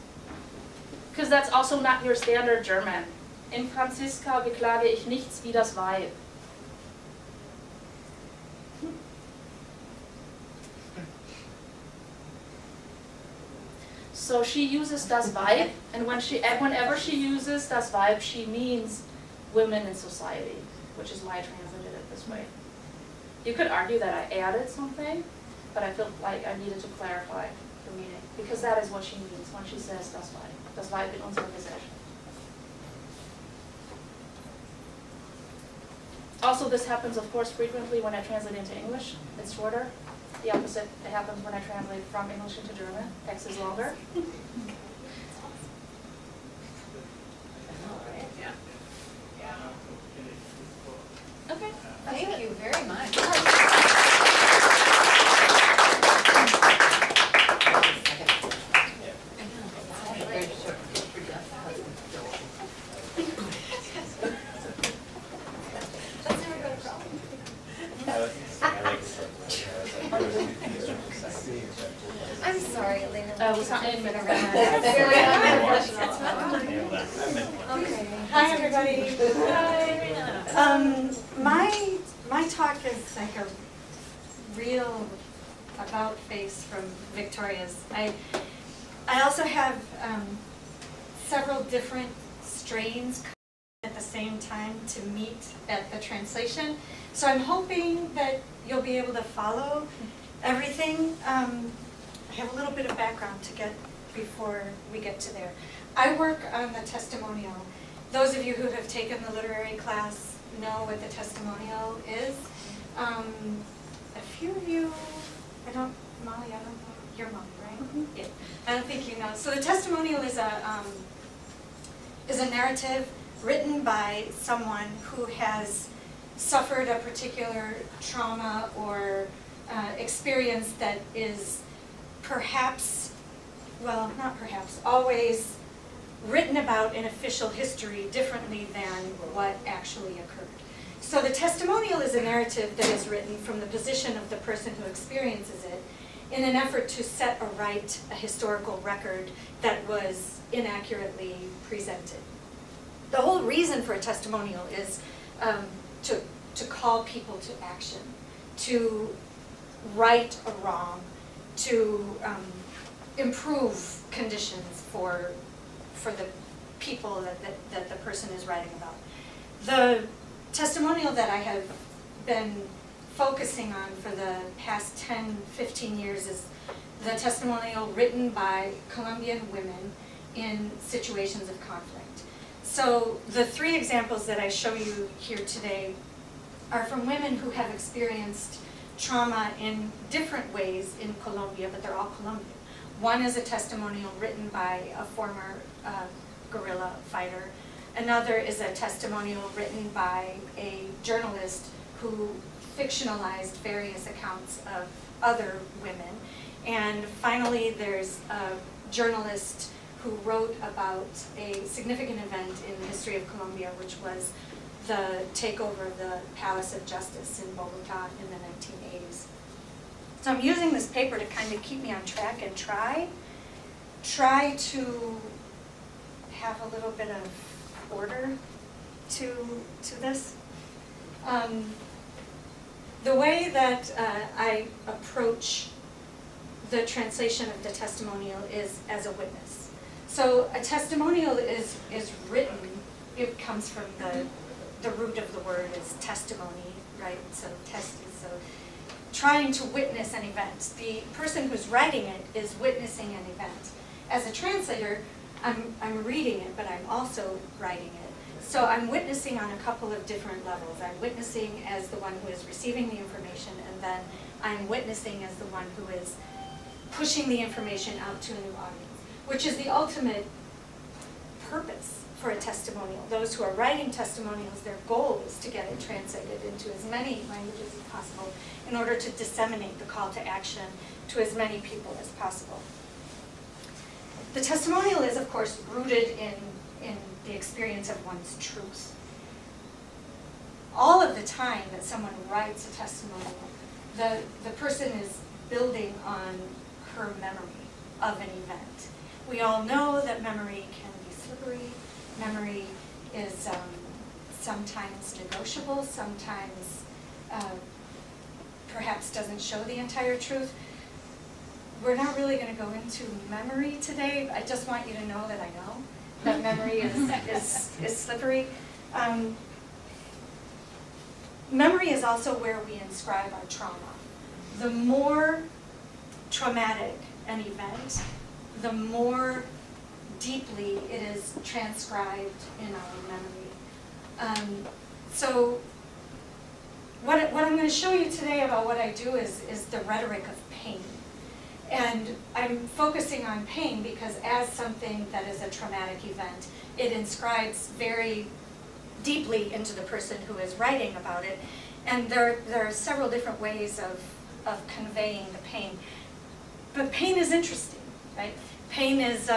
Because that's also not your standard German. In Franziska beklage ich nichts wie das Weib. So she uses das Weib, and whenever she uses das Weib, she means women in society, which is why I translated it this way. You could argue that I added something, but I felt like I needed to clarify the meaning, because that is what she means when she says das Weib. Das Weib in unserer Gesellschaft. Also, this happens, of course, frequently when I translate into English. It's shorter. The opposite happens when I translate from English into German. X is longer. Okay. Thank you very much. That's never been a problem. I'm sorry, Elena. Was not in That's minute. very unprofessional. Okay. Hi, everybody. My talk is like a real about face from Victoria's. I also have several different strains at the same time to meet at the translation. So I'm hoping that you'll be able to follow everything. I have a little bit of background to get before we get to there. I work on the testimonial. Those of you who have taken the literary class know what the testimonial is. A few of you, Molly, I don't know, you're Molly, right? Yeah, I don't think you know. So the testimonial is a narrative written by someone who has suffered a particular trauma or experience that is perhaps, well, not perhaps, always written about in official history differently than what actually occurred. So the testimonial is a narrative that is written from the position of the person who experiences it in an effort to set aright a historical record that was inaccurately presented. The whole reason for a testimonial is to call people to action, to right a wrong, to improve conditions for the people that the person is writing about. The testimonial that I have been focusing on for the past 10, 15 years is the testimonial written by Colombian women in situations of conflict. So the 3 examples that I show you here today are from women who have experienced trauma in different ways in Colombia, but they're all Colombian. One is a testimonial written by a former guerrilla fighter. Another is a testimonial written by a journalist who fictionalized various accounts of other women. And finally, there's a journalist who wrote about a significant event in the history of Colombia, which was the takeover of the Palace of Justice in Bogota in the 1980s. So I'm using this paper to kind of keep me on track and try to have a little bit of order to this. The way that I approach the translation of the testimonial is as a witness. So a testimonial is written, it comes from the root of the word is testimony, right? So trying to witness an event. The person who's writing it is witnessing an event. As a translator, I'm reading it, but I'm also writing it. So I'm witnessing on a couple of different levels. I'm witnessing as the one who is receiving the information, and then I'm witnessing as the one who is pushing the information out to a new audience, which is the ultimate purpose for a testimonial. Those who are writing testimonials, their goal is to get it translated into as many languages as possible in order to disseminate the call to action to as many people as possible. The testimonial is, of course, rooted in the experience of one's truth. All of the time that someone writes a testimonial, the person is building on her memory of an event. We all know that memory can be slippery. Memory is sometimes negotiable, sometimes perhaps doesn't show the entire truth. We're not really going to go into memory today. I just want you to know that I know that memory is slippery. Memory is also where we inscribe our trauma. The more traumatic an event, the more deeply it is transcribed in our memory. So what I'm going to show you today about what I do is the rhetoric of pain. And I'm focusing on pain because as something that is a traumatic event, it inscribes very deeply into the person who is writing about it. And there are several different ways of conveying the pain. But pain is interesting, right? Pain is,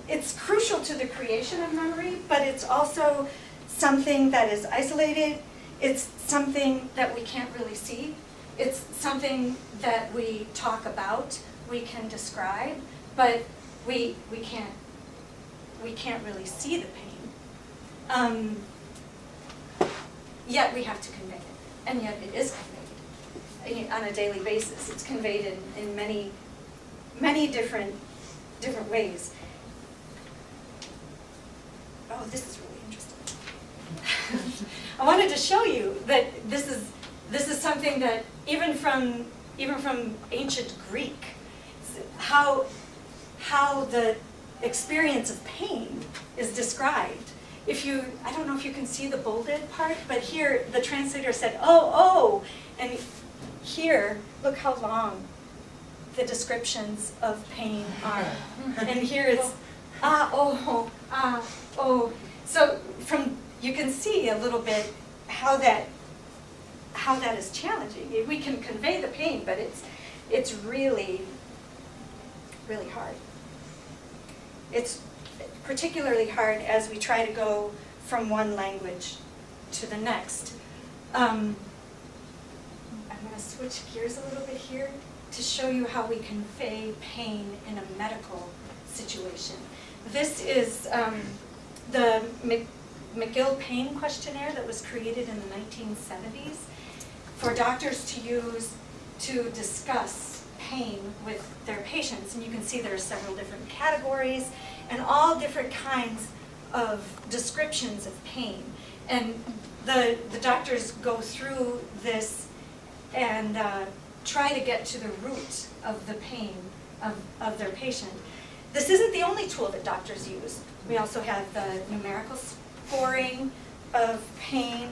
it's crucial to the creation of memory, but it's also something that is isolated. It's something that we can't really see. It's something that we talk about, we can describe, but we can't really see the pain. Yet we have to convey it, and yet it is conveyed on a daily basis. It's conveyed in many different ways. Oh, this is really interesting. I wanted to show you that this is something that even from ancient Greek, how the experience of pain is described. I don't know if you can see the bolded part, but here the translator said, oh, and here, look how long the descriptions of pain are. And here it's, oh. So you can see a little bit how that is challenging. We can convey the pain, but it's really, really hard. It's particularly hard as we try to go from one language to the next. I'm going to switch gears a little bit here to show you how we convey pain in a medical situation. This is the McGill Pain Questionnaire that was created in the 1970s for doctors to use to discuss pain with their patients. And you can see there are several different categories and all different kinds of descriptions of pain. And the doctors go through this and try to get to the root of the pain of their patient. This isn't the only tool that doctors use. We also have the numerical scoring of pain.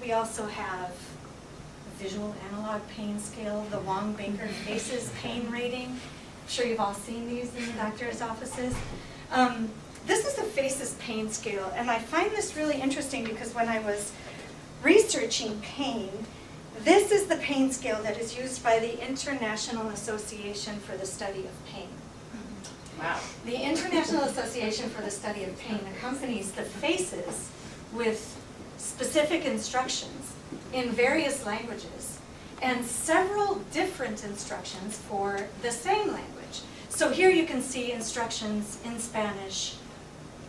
We also have a visual analog pain scale, the Wong-Baker FACES pain rating. I'm sure you've all seen these in the doctor's offices. This is the FACES pain scale, and I find this really interesting because when I was researching pain, this is the pain scale that is used by the International Association for the Study of Pain. Wow. The International Association for the Study of Pain accompanies the faces with specific instructions in various languages and several different instructions for the same language. So here you can see instructions in Spanish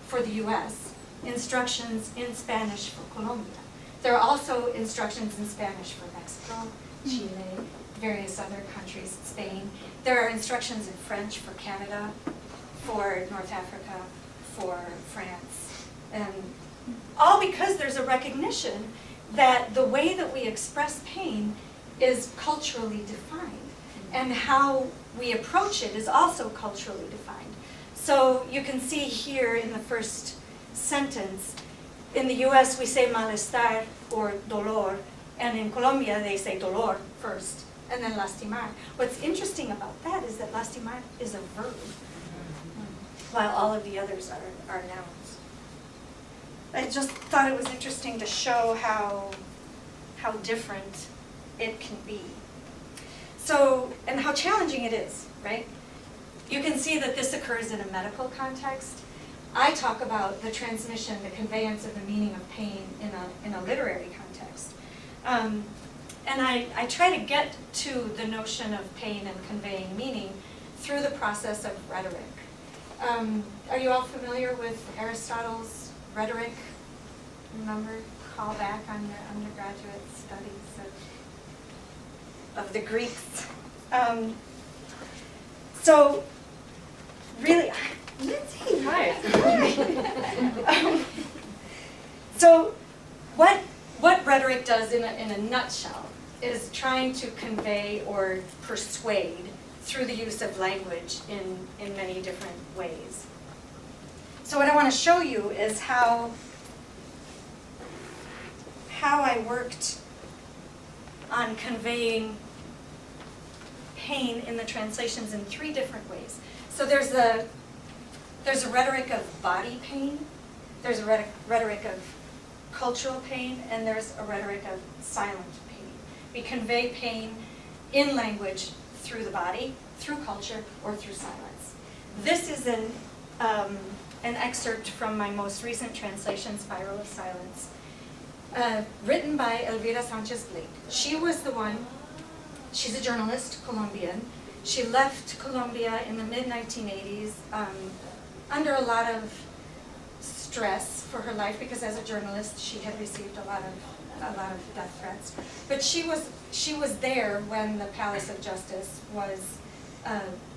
for the US, instructions in Spanish for Colombia. There are also instructions in Spanish for Mexico, Chile, various other countries, Spain. There are instructions in French for Canada, for North Africa, for France, and all because there's a recognition that the way that we express pain is culturally defined, and how we approach it is also culturally defined. So you can see here in the first sentence, in the US we say malestar or dolor, and in Colombia they say dolor first, and then lastimar. What's interesting about that is that lastimar is a verb, while all of the others are nouns. I just thought it was interesting to show how different it can be. So, and how challenging it is, right? You can see that this occurs in a medical context. I talk about the transmission, the conveyance of the meaning of pain in a literary context. And I try to get to the notion of pain and conveying meaning through the process of rhetoric. Are you all familiar with Aristotle's rhetoric? Remember, call back on your undergraduate studies of the Greeks. So, really, Lindsay, Hi. So, what rhetoric does in a nutshell is trying to convey or persuade through the use of language in many different ways. So what I want to show you is how I worked on conveying pain in the translations in 3 different ways. So there's a rhetoric of body pain, there's a rhetoric of cultural pain, and there's a rhetoric of silent pain. We convey pain in language through the body, through culture, or through silence. This is an excerpt from my most recent translation, Spiral of Silence, written by Elvira Sanchez-Blake. She was the one, she's a journalist, Colombian. She left Colombia in the mid-1980s under a lot of stress for her life, because as a journalist she had received a lot of death threats. But she was there when the Palace of Justice was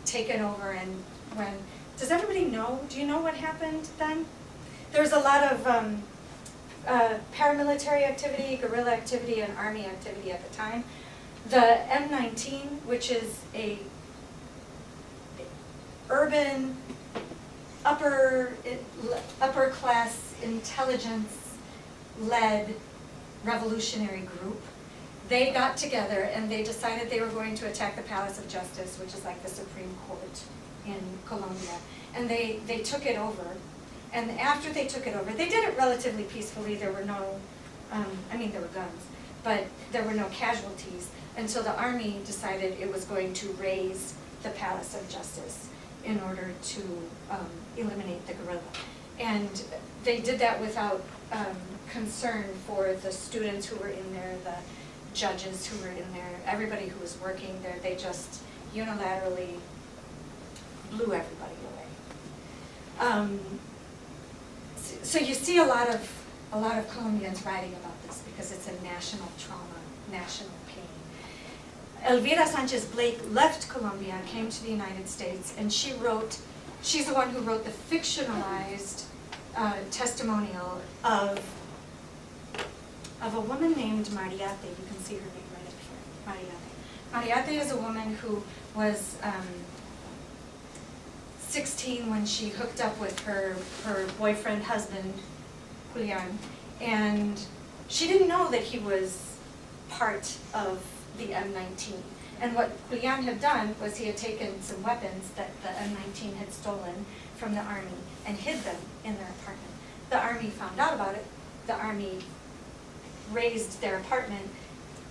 taken over, and when, does everybody know? Do you know what happened then? There was a lot of paramilitary activity, guerrilla activity, and army activity at the time. The M19, which is a urban, upper class, intelligence-led revolutionary group, they got together and they decided they were going to attack the Palace of Justice, which is like the Supreme Court in Colombia. And they took it over. And after they took it over, they did it relatively peacefully. There were no, there were guns, but there were no casualties until the army decided it was going to raise the Palace of Justice in order to eliminate the guerrilla. And they did that without concern for the students who were in there, the judges who were in there, everybody who was working there. They just unilaterally blew everybody away. So you see a lot of Colombians writing about this because it's a national trauma, national pain. Elvira Sanchez-Blake left Colombia, came to the United States, and she's the one who wrote the fictionalized testimonial of a woman named Mariate. You can see her name right up here, Mariate. Mariate is a woman who was 16 when she hooked up with her boyfriend, husband, Julian, and she didn't know that he was part of the M19. And what Julian had done was he had taken some weapons that the M19 had stolen from the army and hid them in their apartment. The army found out about it. The army raised their apartment,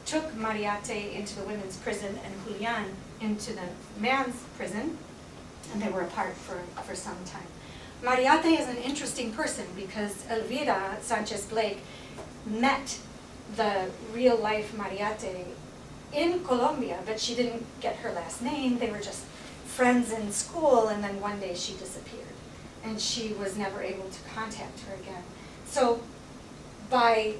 took Mariate into the women's prison and Julian into the man's prison, and they were apart for some time. Mariate is an interesting person because Elvira Sanchez Blake met the real life Mariate in Colombia, but she didn't get her last name. They were just friends in school, and then one day she disappeared, and she was never able to contact her again. So by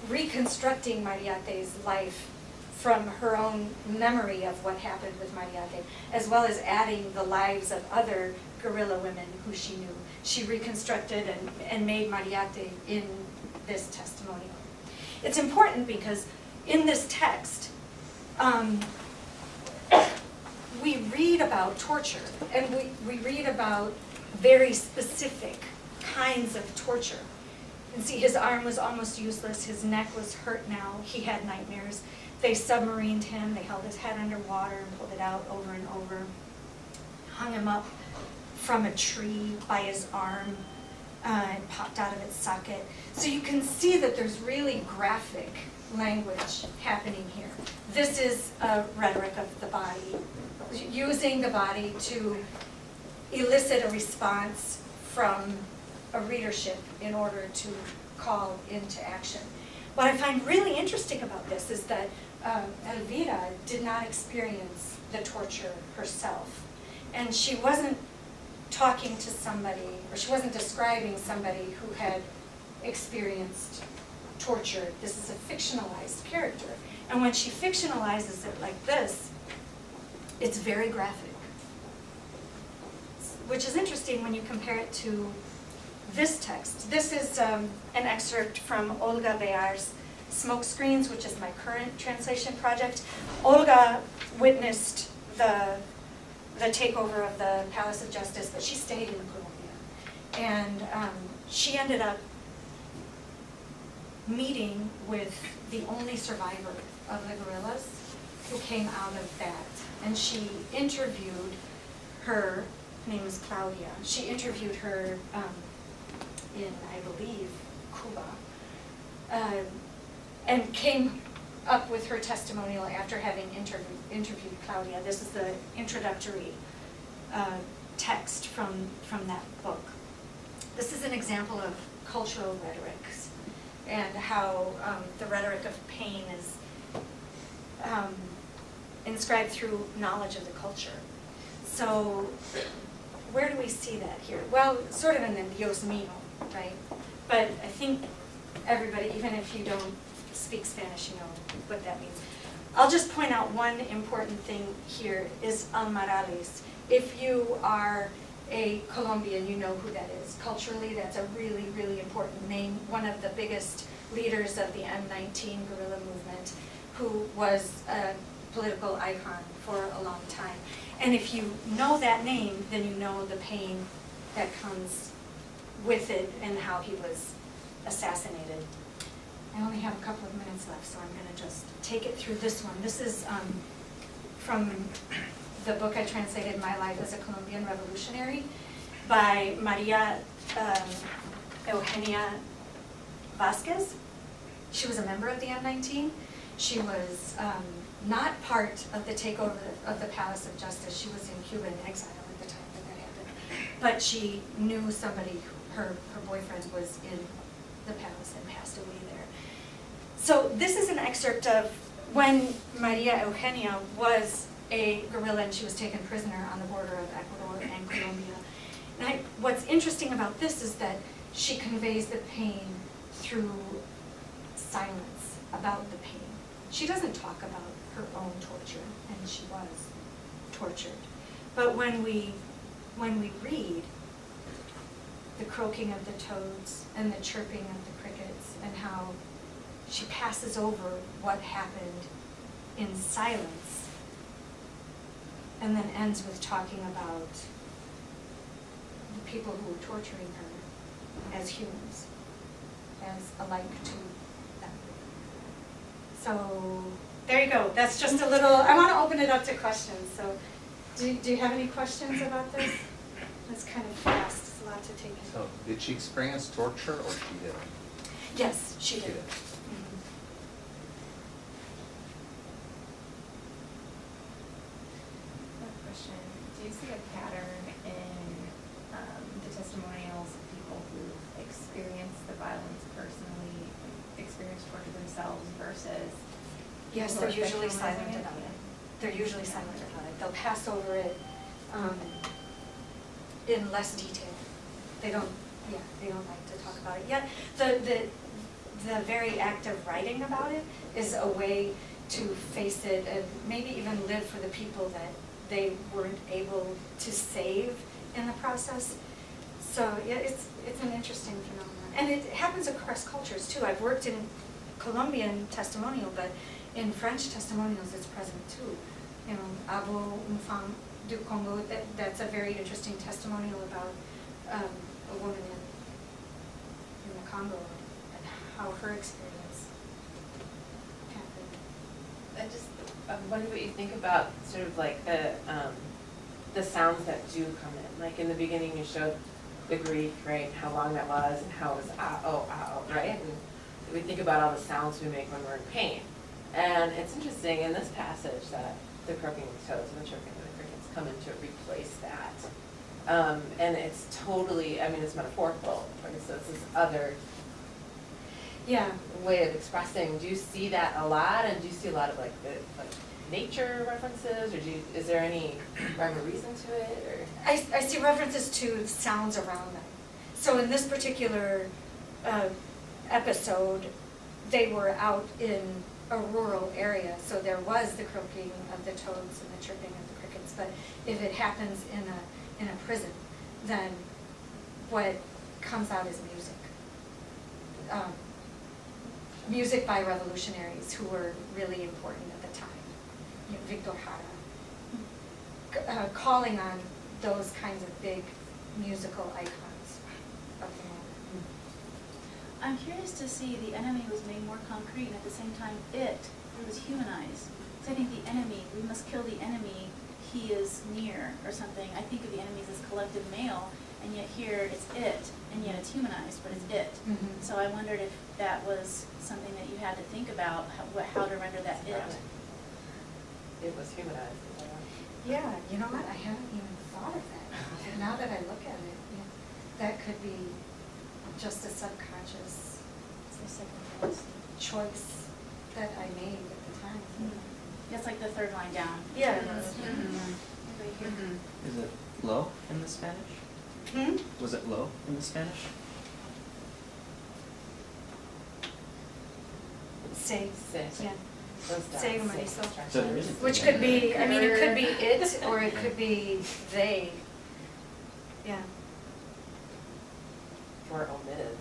reconstructing Mariate's life from her own memory of what happened with Mariate, as well as adding the lives of other guerrilla women who she knew, she reconstructed and made Mariate in this testimonial. It's important because in this text, we read about torture, and we read about very specific kinds of torture. You can see his arm was almost useless, his neck was hurt now, he had nightmares. They submarined him, they held his head underwater and pulled it out over and over, hung him up from a tree by his arm, and popped out of its socket. So you can see that there's really graphic language happening here. This is a rhetoric of the body, using the body to elicit a response from a readership in order to call into action. What I find really interesting about this is that Elvira did not experience the torture herself. And she wasn't talking to somebody, or she wasn't describing somebody who had experienced torture. This is a fictionalized character. And when she fictionalizes it like this, it's very graphic. Which is interesting when you compare it to this text. This is an excerpt from Olga Bear's Smoke Screens, which is my current translation project. Olga witnessed the takeover of the Palace of Justice, but she stayed in Colombia. And she ended up meeting with the only survivor of the guerrillas who came out of that. And she interviewed her name is Claudia. She interviewed her in, I believe, Cuba, and came up with her testimonial after having interviewed Claudia. This is the introductory text from that book. This is an example of cultural rhetorics and how the rhetoric of pain is inscribed through knowledge of the culture. So where do we see that here? Well, sort of in the Dios mío, right? But I think everybody, even if you don't speak Spanish, you know what that means. I'll just point out one important thing here is Almarales. If you are a Colombian, you know who that is. Culturally, that's a really, really important name. One of the biggest leaders of the M19 guerrilla movement, who was a political icon for a long time. And if you know that name, then you know the pain that comes with it and how he was assassinated. I only have a couple of minutes left, so I'm going to just take it through this one. This is from the book I translated, My Life as a Colombian Revolutionary, by Maria Eugenia Vasquez. She was a member of the M19. She was not part of the takeover of the Palace of Justice. She was in Cuban exile at the time that happened. But she knew somebody, her boyfriend was in the palace and passed away there. So this is an excerpt of when Maria Eugenia was a guerrilla and she was taken prisoner on the border of Ecuador and Colombia. And what's interesting about this is that she conveys the pain through silence about the pain. She doesn't talk about her own torture, and she was tortured. But when we read the croaking of the toads and the chirping of the crickets and how she passes over what happened in silence and then ends with talking about the people who were torturing her as humans, as alike to them. So there you go. That's just a little, I want to open it up to questions. So do you have any questions about this? It's kind of fast. It's a lot to take in. So, did she experience torture or she didn't? Yes, she did. Question. Do you see a pattern Yes, they're usually silent about it. They're usually silent about it. They'll pass over it in less detail. They don't like to talk about it. Yet, the very act of writing about it is a way to face it and maybe even live for the people that they weren't able to save in the process. So yeah, it's an interesting phenomenon. And it happens across cultures too. I've worked in Colombian testimonial, but in French testimonials it's present too. You know, Abo, une femme du Congo, that's a very interesting testimonial about a woman in the Congo and how her experience happened. I wonder what you think about sort of like the sounds that do come in. Like in the beginning you showed the Greek, right, and how long that was and how it was right? And we think about all the sounds we make when we're in pain. And it's interesting in this passage that the croaking of the toads and the chirping of the crickets come in to replace that. And it's totally, I mean, it's metaphorical, right? So it's this other way of expressing. Do you see that a lot? And do you see a lot of like nature references, or is there any rhyme or reason to it? Or I see references to sounds around them. So in this particular episode, they were out in a rural area, so there was the croaking of the toads and the chirping of the crickets. But if it happens in a prison, then what comes out is music. Music by revolutionaries who were really important at the time. You know, Victor Jara, calling on those kinds of big musical icons of the moment. I'm curious to see the enemy was made more concrete, and at the same time it was humanized. So I think the enemy, we must kill the enemy, he is near, or something. I think of the enemies as collective male, and yet here it's it, and yet it's humanized, but it's it. Mm-hmm. So I wondered if that was something that you had to think about, how to render that it. it was humanized. Yeah, you know what, I haven't even thought of that. Now that I look at it, yeah, that could be just a subconscious choice that I made at the time. It's like the third line down. Yeah. Right here. Is it low in the Spanish? Hmm? Was it low in the Spanish? Say, yeah. Those Say dots, Marisol. So there isn't. Which could be, I mean, it could be it, or it could be they. Yeah. or omitted.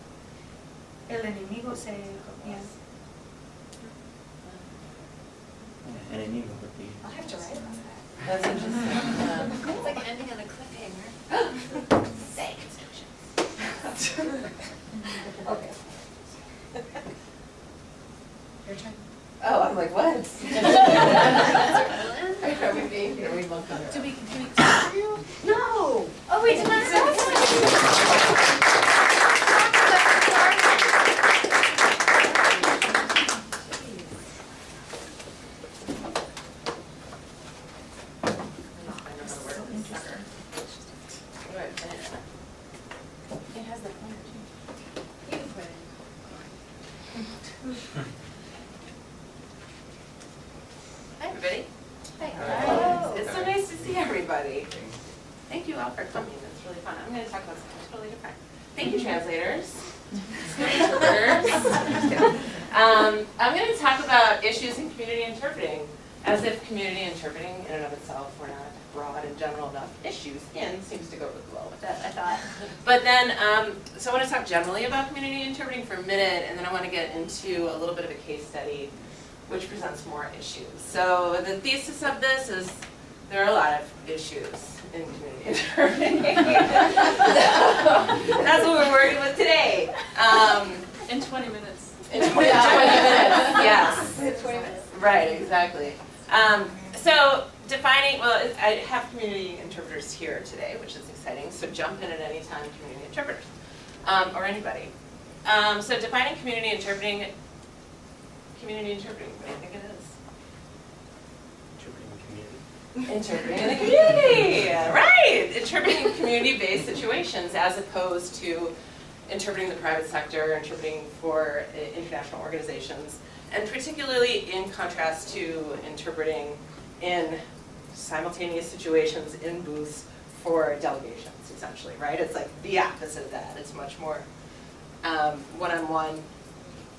El enemigo se, yeah. Yeah, enemigo would be. I'll have to write about that. That's interesting. It's like ending on a cliffhanger. Say instructions. Okay. Your turn. Oh, I'm like, what? Are we being, are we monk on it? Do we talk to you? No! Oh, wait, did It has the pointer too. You can put it Hi, everybody. Hi. It's so nice to see everybody. Thank you all for coming. It's really fun. I'm going to talk about something totally different. Thank you, translators. I'm going to talk about issues in community interpreting, as if community interpreting in and of itself were not broad and general enough. Issues in seems to go with the flow with that, I thought. But then, so I want to talk generally about community interpreting for a minute, and then I want to get into a little bit of a case study which presents more issues. So the thesis of this is there are a lot of issues in community interpreting. So that's what we're working with today. In 20 minutes. In 20 minutes, yes. In 20 minutes. Right, exactly. So defining, well, I have community interpreters here today, which is exciting, so jump in at any time, community interpreters, or anybody. So defining community interpreting, what do you think it is? Interpreting in the community, right. Interpreting community-based situations as opposed to interpreting the private sector, interpreting for international organizations. and particularly in contrast to interpreting in simultaneous situations in booths for delegations, essentially, right? It's like the opposite of that. It's much more one-on-one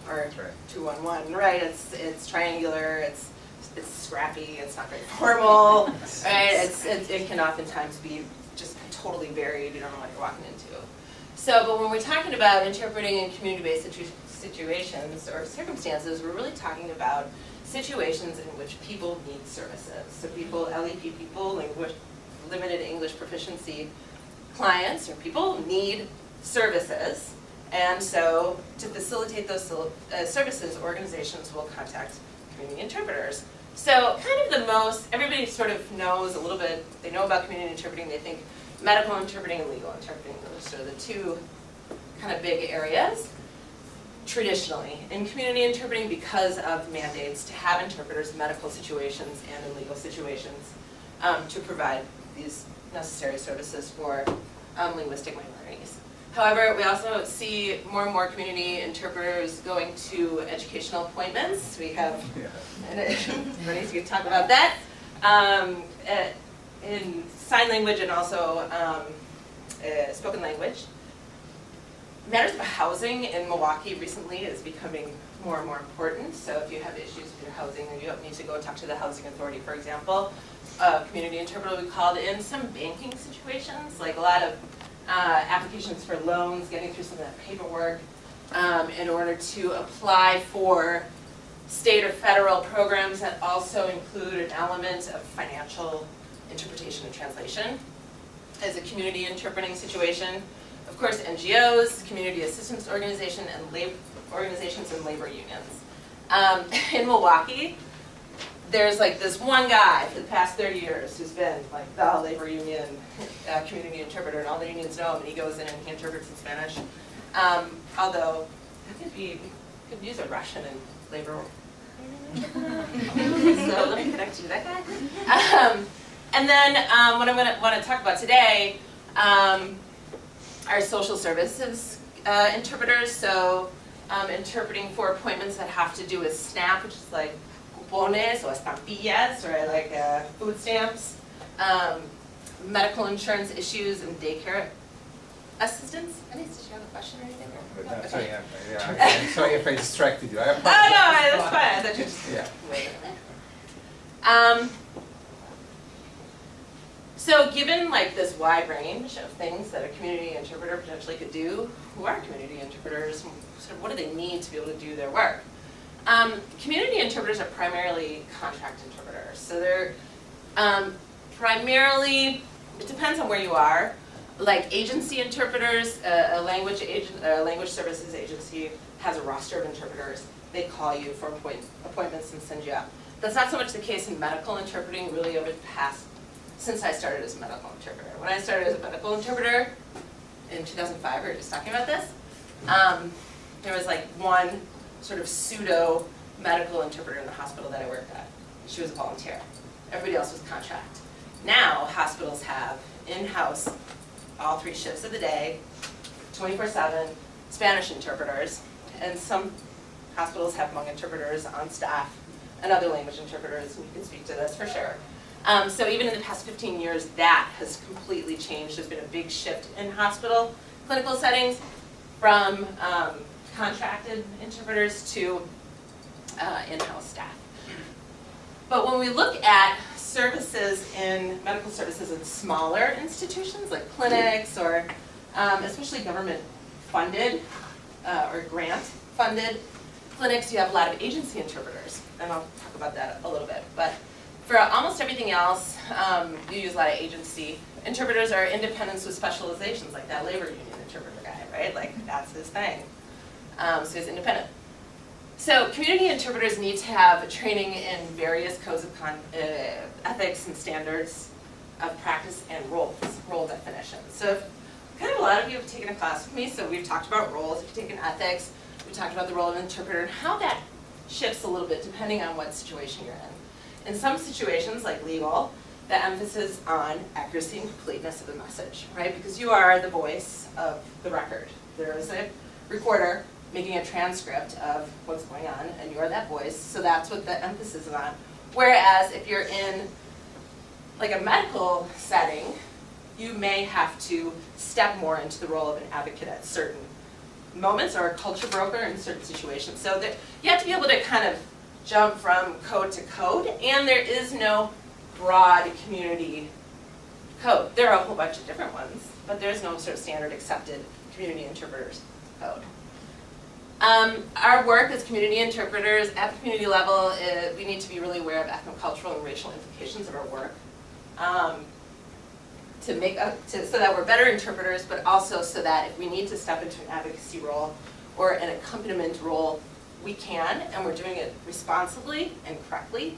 or two-on-one, right? It's triangular. It's scrappy. It's not very formal, right? It can oftentimes be just totally varied. You don't know what you're walking into. So, but when we're talking about interpreting in community-based situations or circumstances, we're really talking about situations in which people need services. So people, LEP people, limited English proficiency clients or people need services. And so to facilitate those services, organizations will contact community interpreters. So kind of the most, everybody sort of knows a little bit, they know about community interpreting, they think medical interpreting and legal interpreting, those are the two kind of big areas. Traditionally, in community interpreting, because of mandates to have interpreters in medical situations and in legal situations to provide these necessary services for linguistic minorities. However, we also see more and more community interpreters going to educational appointments. We have, Renee, you can talk about that, in sign language and also spoken language. Matters of housing in Milwaukee recently is becoming more and more important. So if you have issues with your housing or you don't need to go talk to the housing authority, for example, a community interpreter will be called in. Some banking situations, like a lot of applications for loans, getting through some of that paperwork in order to apply for state or federal programs that also include an element of financial interpretation and translation as a community interpreting situation. Of course, NGOs, community assistance organizations, and labor unions. In Milwaukee, there's like this one guy for the past 30 years who's been like the labor union community interpreter, and all the unions know him, and he goes in and he interprets in Spanish. Although, we could use a Russian in labor union interpreter. So let me connect you to that guy. And then what I'm going to want to talk about today are social services interpreters. So interpreting for appointments that have to do with SNAP, which is like cupones or estampillas, or like food stamps, medical insurance issues, and daycare assistance. Did you have a question or anything? I'm sorry if I distracted you. Oh no, that's fine. I thought you just waited. So given like this wide range of things that a community interpreter potentially could do, who are community interpreters? Sort of what do they need to be able to do their work? Community interpreters are primarily contract interpreters. So they're primarily, it depends on where you are, like agency interpreters, a language services agency has a roster of interpreters. They call you for appointments and send you out. That's not so much the case in medical interpreting, really over the past, since I started as a medical interpreter. When I started as a medical interpreter in 2005, we were just talking about this, there was like one sort of pseudo medical interpreter in the hospital that I worked at. She was a volunteer. Everybody else was contract. Now hospitals have in-house all 3 shifts of the day, 24/7 Spanish interpreters, and some hospitals have Hmong interpreters on staff and other language interpreters, and you can speak to this for sure. So even in the past 15 years, that has completely changed. There's been a big shift in hospital clinical settings from contracted interpreters to in-house staff. But when we look at services in medical services in smaller institutions like clinics or especially government funded or grant funded clinics, you have a lot of agency interpreters, and I'll talk about that a little bit. But for almost everything else, you use a lot of agency. Interpreters are independents with specializations, like that labor union interpreter guy, right? Like, that's his thing. So he's independent. So community interpreters need to have training in various codes of ethics and standards of practice and role definitions. So kind of a lot of you have taken a class with me, so we've talked about roles. If you've taken ethics, we talked about the role of an interpreter and how that shifts a little bit depending on what situation you're in. In some situations, like legal, the emphasis on accuracy and completeness of the message, right? Because you are the voice of the record. There is a recorder making a transcript of what's going on, and you're that voice, so that's what the emphasis is on. Whereas if you're in like a medical setting, you may have to step more into the role of an advocate at certain moments, or a culture broker in certain situations. So that you have to be able to kind of jump from code to code, and there is no broad community code. There are a whole bunch of different ones, but there's no sort of standard accepted community interpreters code. Our work as community interpreters at the community level, we need to be really aware of ethnocultural and racial implications of our work. So that we're better interpreters, but also so that if we need to step into an advocacy role or an accompaniment role, we can, and we're doing it responsibly and correctly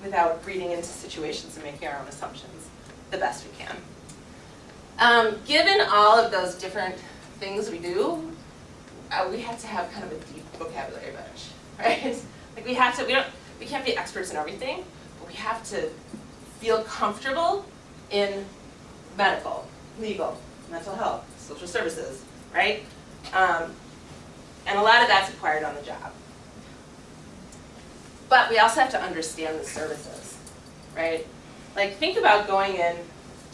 without reading into situations and making our own assumptions the best we can. Given all of those different things we do, we have to have kind of a deep vocabulary bench, right? Like we can't be experts in everything, but we have to feel comfortable in medical, legal, mental health, social services, right? And a lot of that's acquired on the job. But we also have to understand the services, right? Like think about going in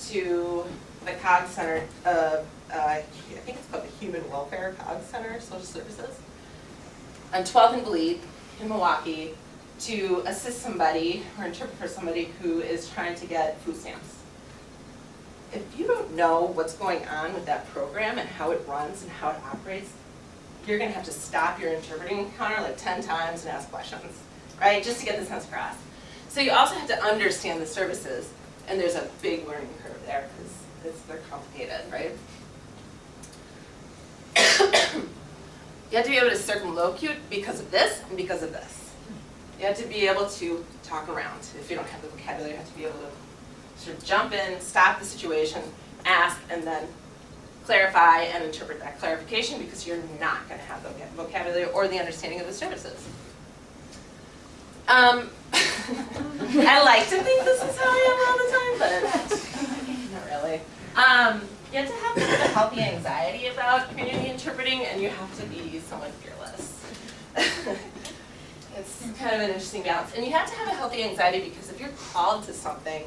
to the COG Center, I think it's called the Human Welfare COG Center, Social Services, on 12th and Bleed in Milwaukee to assist somebody or interpret for somebody who is trying to get food stamps. If you don't know what's going on with that program and how it runs and how it operates, you're going to have to stop your interpreting encounter like 10 times and ask questions, right, just to get the sense across. So you also have to understand the services, and there's a big learning curve there because they're complicated, right? You have to be able to circumlocute because of this and because of this. You have to be able to talk around. If you don't have the vocabulary, you have to be able to sort of jump in, stop the situation, ask, and then clarify and interpret that clarification because you're not going to have the vocabulary or the understanding of the services. I like to think this is how I am all the time, but not really. You have to have kind of a healthy anxiety about community interpreting, and you have to be somewhat fearless. It's kind of an interesting balance. And you have to have a healthy anxiety because if you're called to something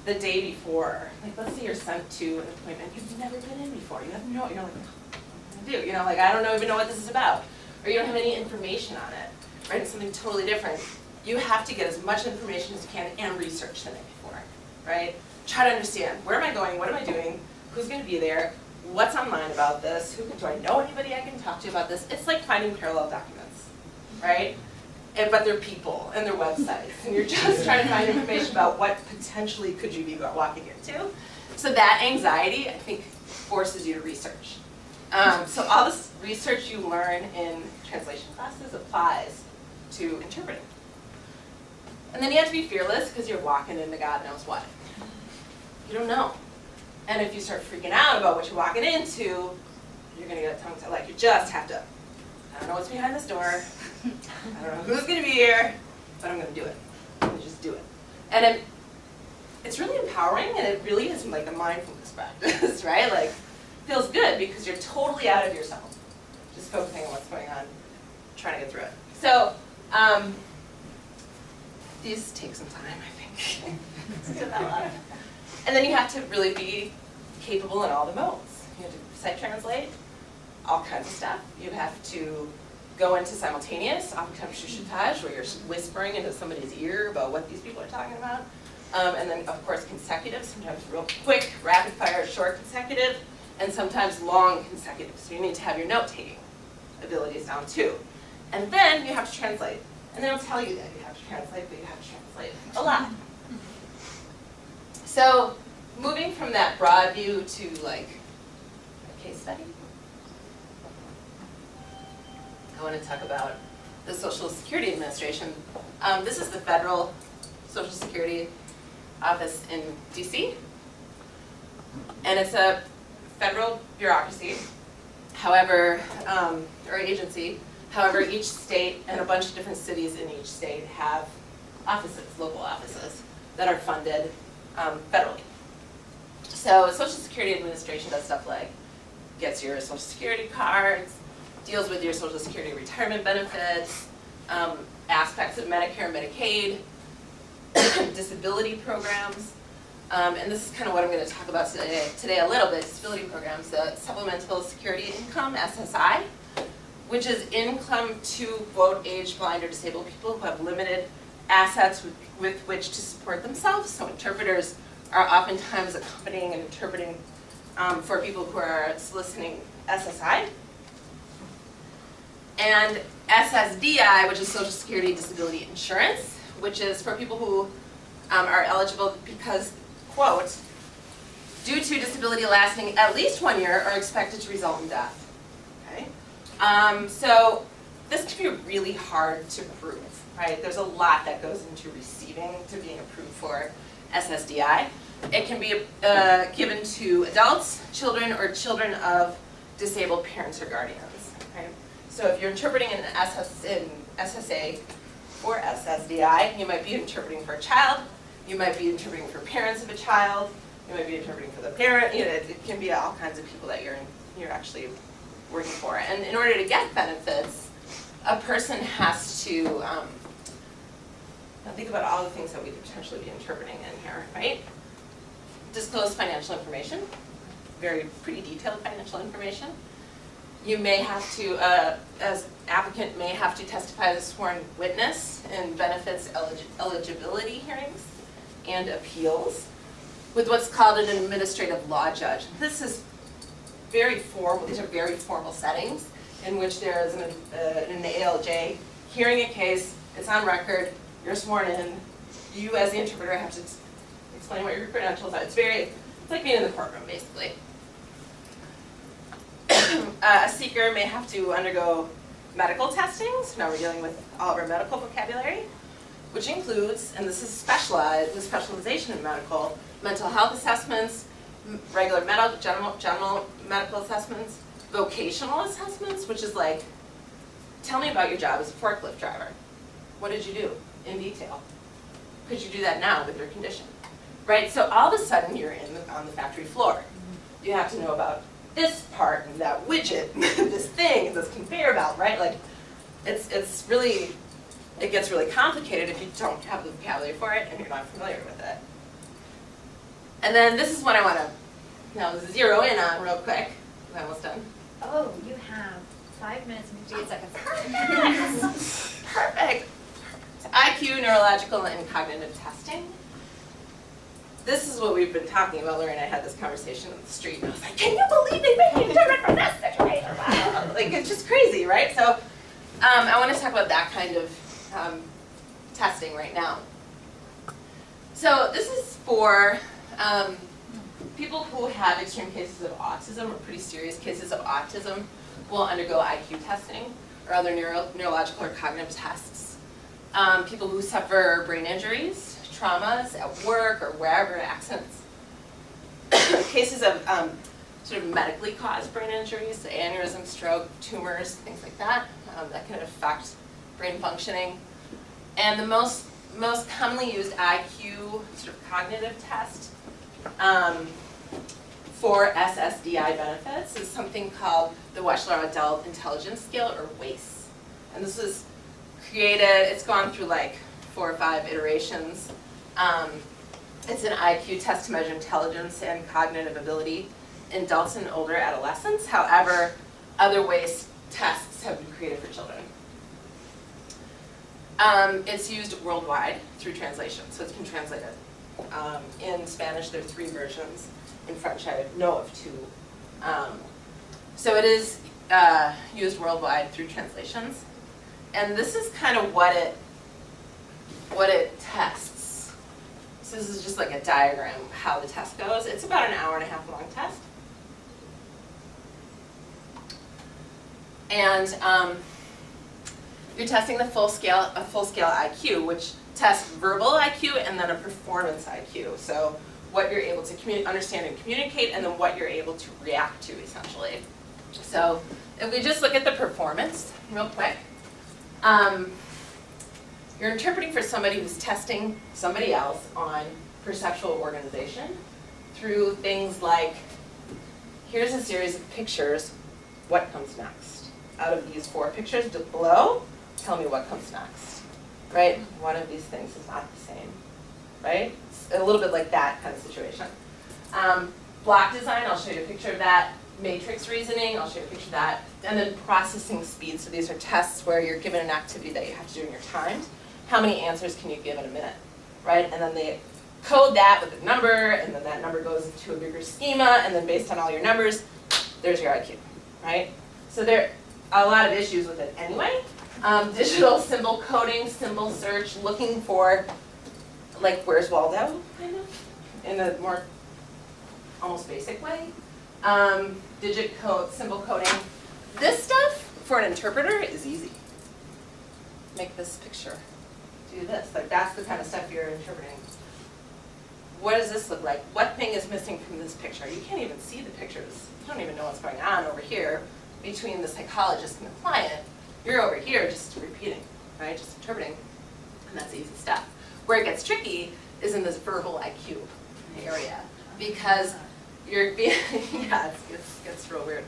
the day before, like let's say you're sent to an appointment you've never been in before, you have no, you're like, what do I do? You know, like I don't even know what this is about, or you don't have any information on it, right? It's something totally different. You have to get as much information as you can and research the night before, right? Try to understand, where am I going, what am I doing, who's going to be there, what's online about this, do I know anybody I can talk to about this? It's like finding parallel documents, right? But they're people and their websites, and you're just trying to find information about what potentially could you be walking into. So that anxiety, I think, forces you to research. So all this research you learn in translation classes applies to interpreting. And then you have to be fearless because you're walking into God knows what. You don't know. And if you start freaking out about what you're walking into, you're going to get a tongue tie. Like you just have to, I don't know what's behind this door. I don't know who's going to be here, but I'm going to do it. I'm going to just do it. And it's really empowering, and it really is like a mindfulness practice, right? Like, feels good because you're totally out of yourself, just focusing on what's going on, trying to get through it. So, these take some time, I think, to develop. And then you have to really be capable in all the modes. You have to sight translate, all kinds of stuff. You have to go into simultaneous, oftentimes chuchotage, where you're whispering into somebody's ear about what these people are talking about. And then, of course, consecutive, sometimes real quick, rapid fire, short consecutive, and sometimes long consecutive. So you need to have your note-taking abilities down too. And then you have to translate. And they don't tell you that you have to translate, but you have to translate a lot. So moving from that broad view to like a case study, I want to talk about the Social Security Administration. This is the federal Social Security office in DC, and it's a federal bureaucracy, however, or agency. However, each state and a bunch of different cities in each state have offices, local offices, that are funded federally. So Social Security Administration does stuff like gets your Social Security cards, deals with your Social Security retirement benefits, aspects of Medicare and Medicaid, disability programs. And this is kind of what I'm going to talk about today a little bit, disability programs, the Supplemental Security Income, SSI, which is income to, quote, aged, blind, or disabled people who have limited assets with which to support themselves. So interpreters are oftentimes accompanying and interpreting for people who are soliciting SSI. And SSDI, which is Social Security Disability Insurance, which is for people who are eligible because, quote, due to disability lasting at least 1 year or expected to result in death. Okay? So this can be really hard to prove, right? There's a lot that goes into receiving, to being approved for SSDI. It can be given to adults, children, or children of disabled parents or guardians. Okay? So if you're interpreting an SSA for SSDI, you might be interpreting for a child, you might be interpreting for parents of a child, you might be interpreting for the parent. You know, it can be all kinds of people that you're actually working for. And in order to get benefits, a person has to now think about all the things that we could potentially be interpreting in here, right? Disclose financial information, pretty detailed financial information. You may have to, as applicant, may have to testify as a sworn witness in benefits eligibility hearings and appeals with what's called an administrative law judge. This is very formal. These are very formal settings in which there is an ALJ hearing a case. It's on record. You're sworn in. You, as the interpreter, have to explain what your credentials are. It's like being in the courtroom, basically. A seeker may have to undergo medical testing. So now we're dealing with all of our medical vocabulary, which includes, and this is specialized with specialization in mental health assessments, regular general medical assessments, vocational assessments, which is like, tell me about your job as a forklift driver. What did you do in detail? Could you do that now with your condition? Right, so all of a sudden you're on the factory floor. You have to know about this part and that widget, this thing, this conveyor belt, right? Like, it's really, it gets really complicated if you don't have the vocabulary for it and you're not familiar with it. And then this is what I want to now zero in on real quick. I'm almost done. Oh, you have 5 minutes and 58 seconds. Perfect. IQ, neurological, and cognitive testing. This is what we've been talking about. Lori and I had this conversation on the street, and I was like, can you believe they made me interpret for this situation? Wow. Like, it's just crazy, right? So I want to talk about that kind of testing right now. So this is for people who have extreme cases of autism or pretty serious cases of autism will undergo IQ testing or other neurological or cognitive tests. People who suffer brain injuries, traumas at work or wherever, accidents. Cases of sort of medically caused brain injuries, so aneurysm, stroke, tumors, things like that, that can affect brain functioning. And the most commonly used IQ sort of cognitive test for SSDI benefits is something called the Wechsler Adult Intelligence Scale, or WAIS. And this was created, it's gone through like 4 or 5 iterations. It's an IQ test to measure intelligence and cognitive ability in adults and older adolescents. However, other WAIS tests have been created for children. It's used worldwide through translation, so it's been translated. In Spanish, there are 3 versions. In French, I know of 2. So it is used worldwide through translations. And this is kind of what it tests. So this is just like a diagram of how the test goes. It's about an hour-and-a-half long test. And you're testing the full scale IQ, which tests verbal IQ and then a performance IQ. So what you're able to understand and communicate, and then what you're able to react to, essentially. So if we just look at the performance real quick, you're interpreting for somebody who's testing somebody else on perceptual organization through things like, here's a series of pictures, what comes next? out of these 4 pictures below, tell me what comes next, right? One of these things is not the same, right? It's a little bit like that kind of situation. Block design, I'll show you a picture of that. Matrix reasoning, I'll show you a picture of that. And then processing speed, so these are tests where you're given an activity that you have to do in your time. How many answers can you give in a minute, right? And then they code that with a number, and then that number goes into a bigger schema, and then based on all your numbers, there's your IQ, right? So there are a lot of issues with it anyway. Digital symbol coding, symbol search, looking for, like, where's Waldo, kind of, in a more almost basic way. Digit code, symbol coding. This stuff, for an interpreter, is easy. Make this picture. Do this. Like, that's the kind of stuff you're interpreting. What does this look like? What thing is missing from this picture? You can't even see the pictures. You don't even know what's going on over here between the psychologist and the client. You're over here just repeating, right? Just interpreting. And that's easy stuff. Where it gets tricky is in this verbal IQ area. Because you're being, yeah, it gets real weird.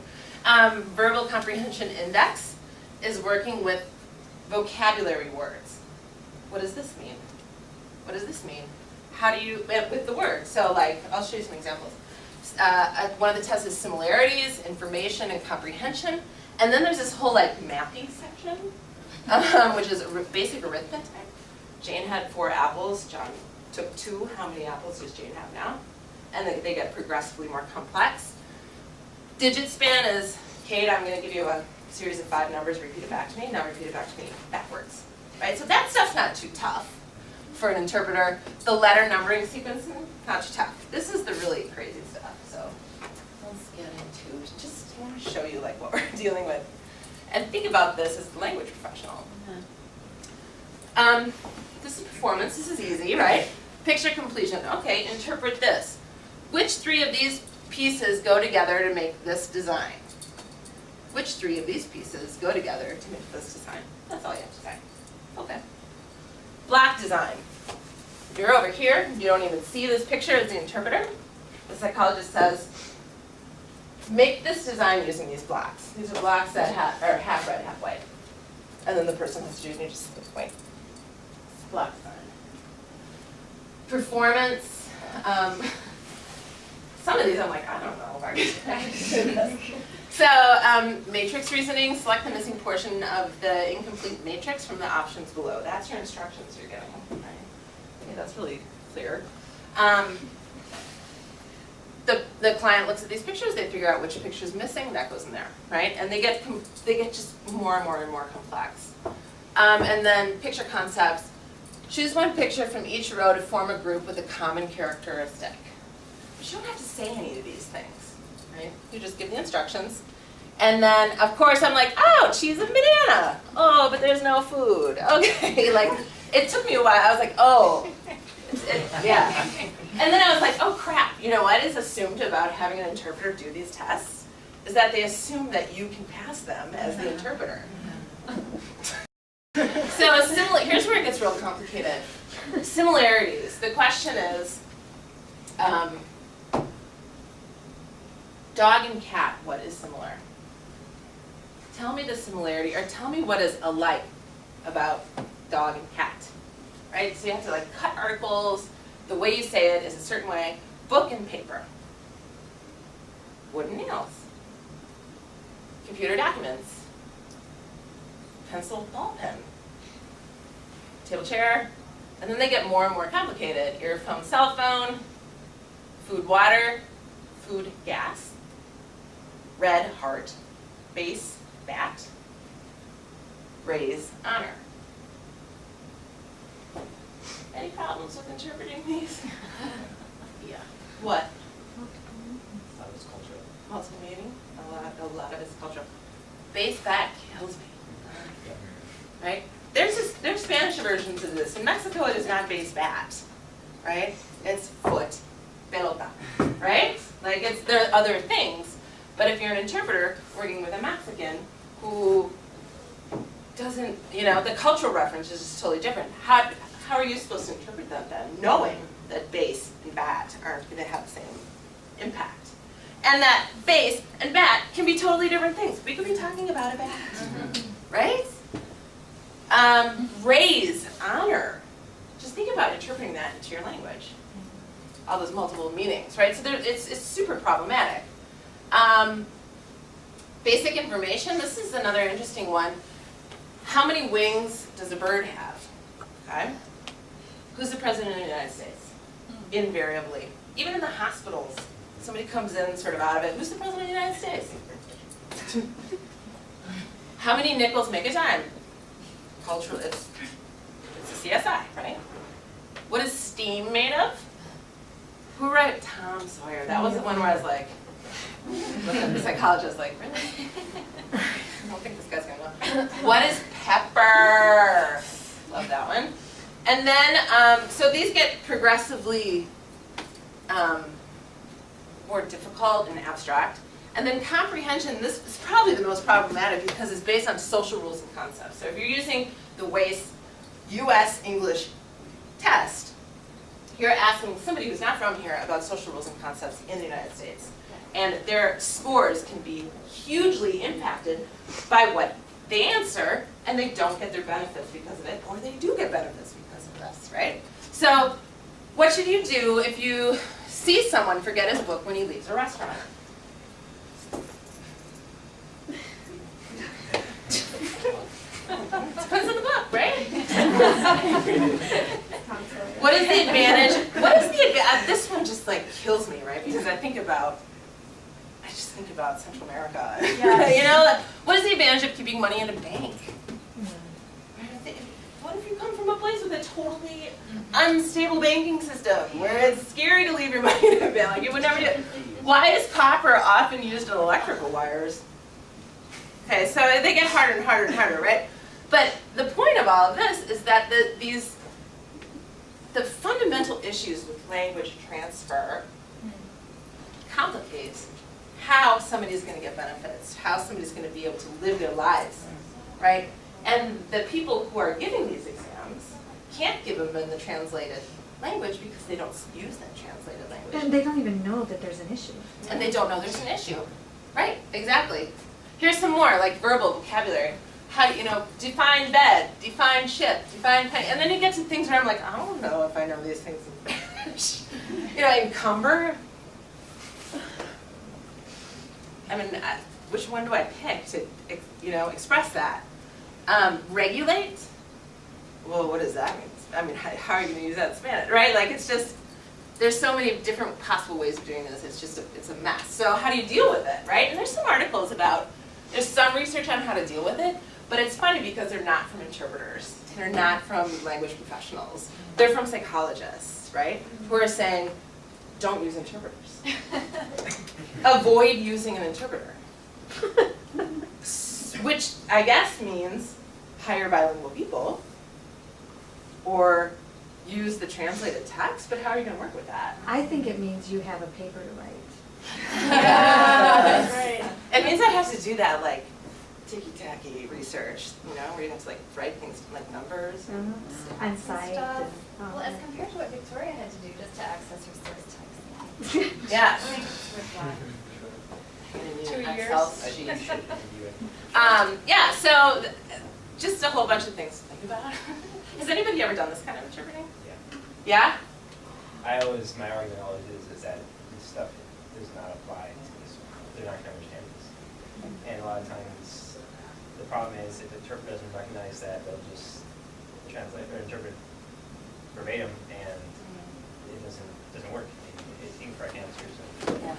Verbal comprehension index is working with vocabulary words. What does this mean? What does this mean? How do you, with the word? So like, I'll show you some examples. One of the tests is similarities, information, and comprehension. And then there's this whole like mapping section, which is basic arithmetic. Jane had 4 apples, John took 2. How many apples does Jane have now? And they get progressively more complex. Digit span is, Kate, I'm going to give you a series of 5 numbers, repeat it back to me, now repeat it back to me backwards. Right? So that stuff's not too tough for an interpreter. The letter numbering sequencing, not too tough. This is the really crazy stuff. So let's get into, just want to show you like what we're dealing with. And think about this as a language professional. This is performance, this is easy, right? Picture completion, okay, interpret this. Which 3 of these pieces go together to make this design? Which 3 of these pieces go together to make this design? That's all you have to say. Okay. Block design. You're over here, you don't even see this picture as the interpreter. The psychologist says, make this design using these blocks. These are blocks that are half red, half white. And then the person has to do it, and you just wait. Block design. Performance. Some of these I'm like, I don't know if I can do this. So matrix reasoning, select the missing portion of the incomplete matrix from the options below. That's your instructions you're getting, right? Okay, that's really clear. The client looks at these pictures, they figure out which picture is missing, that goes in there, right? And they get just more and more and more complex. And then picture concepts. Choose one picture from each row to form a group with a common characteristic. But you don't have to say any of these things, right? You just give the instructions. And then, of course, I'm like, oh, cheese and banana. Oh, but there's no food. Okay, like, it took me a while. I was like, oh, yeah. And then I was like, oh, crap. You know what is assumed about having an interpreter do these tests is that they assume that you can pass them as the interpreter. So here's where it gets real complicated. Similarities. The question is, dog and cat, what is similar? Tell me the similarity, or tell me what is alike about dog and cat. Right? So you have to like cut articles. The way you say it is a certain way. Book and paper. Wooden nails. Computer documents. Pencil, ball pen. Table chair. And then they get more and more complicated. Earphone, cell phone. Food, water. Food, gas. Red, heart. Base, bat. Raise, honor. Any problems with interpreting these? Yeah. What? That was cultural. Multimeaning. A lot of it's cultural. Base, bat kills me. Right? There's Spanish versions of this. In Mexico, it is not base bat, right? It's foot, pelota, right? Like there are other things. But if you're an interpreter working with a Mexican who doesn't, the cultural reference is just totally different. How are you supposed to interpret that then, knowing that base and bat aren't going to have the same impact? And that base and bat can be totally different things. We could be talking about a bat, right? Raise, honor. Just think about interpreting that into your language. All those multiple meanings, right? So it's super problematic. Basic information, this is another interesting one. How many wings does a bird have? Okay. Who's the president of the United States? Invariably. Even in the hospitals, somebody comes in sort of out of it. Who's the president of the United States? How many nickels make a dime? Culturally, it's a CSI, right? What is steam made of? Who wrote Tom Sawyer? That was the one where I was like, the psychologist like, really? I don't think this guy's gonna know. What is pepper? Love that one. And then, so these get progressively more difficult and abstract. And then comprehension, this is probably the most problematic because it's based on social rules and concepts. So if you're using the WACE US English test, you're asking somebody who's not from here about social rules and concepts in the United States. And their scores can be hugely impacted by what they answer, and they don't get their benefits because of it, or they do get benefits because of this, right? So what should you do if you see someone forget his book when he leaves a restaurant? Depends on the book, right? What is the advantage? What is the advantage? This one just like kills me, right? Because I just think about Central America. Yes. You know, like, what is the advantage of keeping money in a bank? What if you come from a place with a totally unstable banking system where it's scary to leave your money in a bank? Like, you would never do it. Why is copper often used in electrical wires? Okay, so they get harder and harder and harder, right? But the point of all of this is that the fundamental issues with language transfer complicate how somebody's going to get benefits, how somebody's going to be able to live their lives, right? And the people who are giving these exams can't give them in the translated language because they don't use that translated language. And they don't even know that there's an issue. And they don't know there's an issue. Right, exactly. Here's some more, like verbal vocabulary. How, define bed, define ship, define pen. And then you get to things where I'm like, I don't know if I know these things in Spanish. Encumber. I mean, which one do I pick to, express that? Regulate? Well, what does that mean? I mean, how are you going to use that in Spanish, right? Like, it's just, there's so many different possible ways of doing this. It's a mess. So how do you deal with it, right? And there's some articles there's some research on how to deal with it, but it's funny because they're not from interpreters. They're not from language professionals. They're from psychologists, right? Who are saying, don't use interpreters. Avoid using an interpreter. Which I guess means hire bilingual people or use the translated text, but how are you going to work with that? I think it means you have a paper to write. Yeah, that's right. It means I have to do that like ticky-tacky research, where you have to like write things like numbers On site. Stuff. And, Well, as compared to what Victoria had to do just to access her source text. Yeah. Two Excel years. sheet. Yeah, so just a whole bunch of things to think about. Has anybody ever done this kind of interpreting? Yeah. Yeah? My argument always is that this stuff does not apply to this. They're not going to understand this. And a lot of times, the problem is if the interpreter doesn't recognize that, they'll just translate or interpret verbatim, and it doesn't work. It's incorrect answers. Yeah.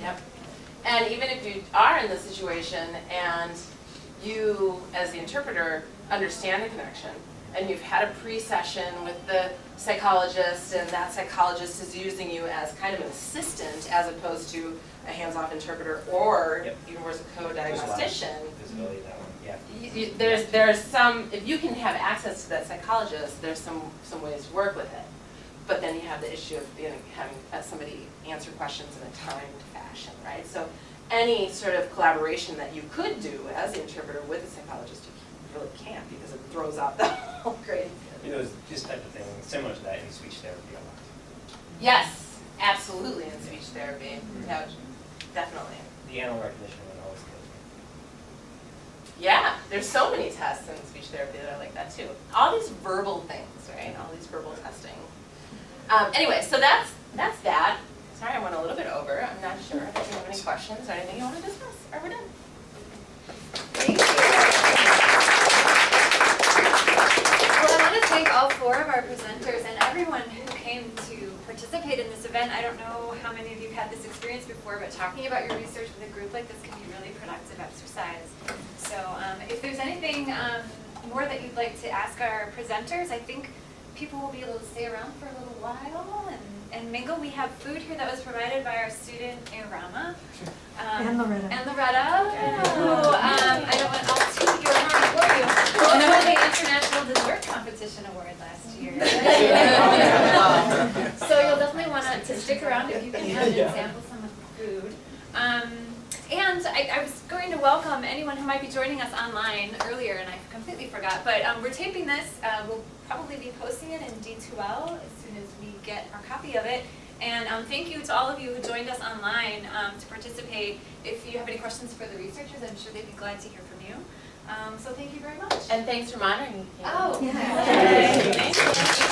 Yep. And even if you are in this situation and you, as the interpreter, understand the connection, and you've had a pre-session with the psychologist, and that psychologist is using you as kind of an assistant as opposed to a hands-off interpreter or universal code diagnostician. Visibility, that one, yeah. There's some, if you can have access to that psychologist, there's some ways to work with it. But then you have the issue of having somebody answer questions in a timed fashion, right? So any sort of collaboration that you could do as the interpreter with a psychologist, you really can't because it throws out the whole grade. This type of thing, similar to that in speech therapy a lot. Yes, absolutely in speech therapy. Yeah, definitely. The animal recognition one always kills me. Yeah, there's so many tests in speech therapy that are like that too. All these verbal things, right? All these verbal testing. Anyway, so that's that. Sorry, I went a little bit over. I'm not sure if you have any questions or anything you want to discuss. Are we done? Thank you. Well, I want to thank all four of our presenters and everyone who came to participate in this event. I don't know how many of you had this experience before, but talking about your research with a group like this can be really productive exercise. So if there's anything more that you'd like to ask our presenters, I think people will be able to stay around for a little while and mingle. We have food here that was provided by our student, Irama. And Loretta. And Loretta, who, I don't want, I'll toot your horn for you, who won the International Dessert Competition Award last year. So you'll definitely want to stick around if you can and sample some of the food. And I was going to welcome anyone who might be joining us online earlier, and I completely forgot, but we're taping this. We'll probably be posting it in D2L as soon as we get our copy of it. And thank you to all of you who joined us online to participate. If you have any questions for the researchers, I'm sure they'd be glad to hear from you. So thank you very much. And thanks for monitoring. Oh, Yeah. Thank you.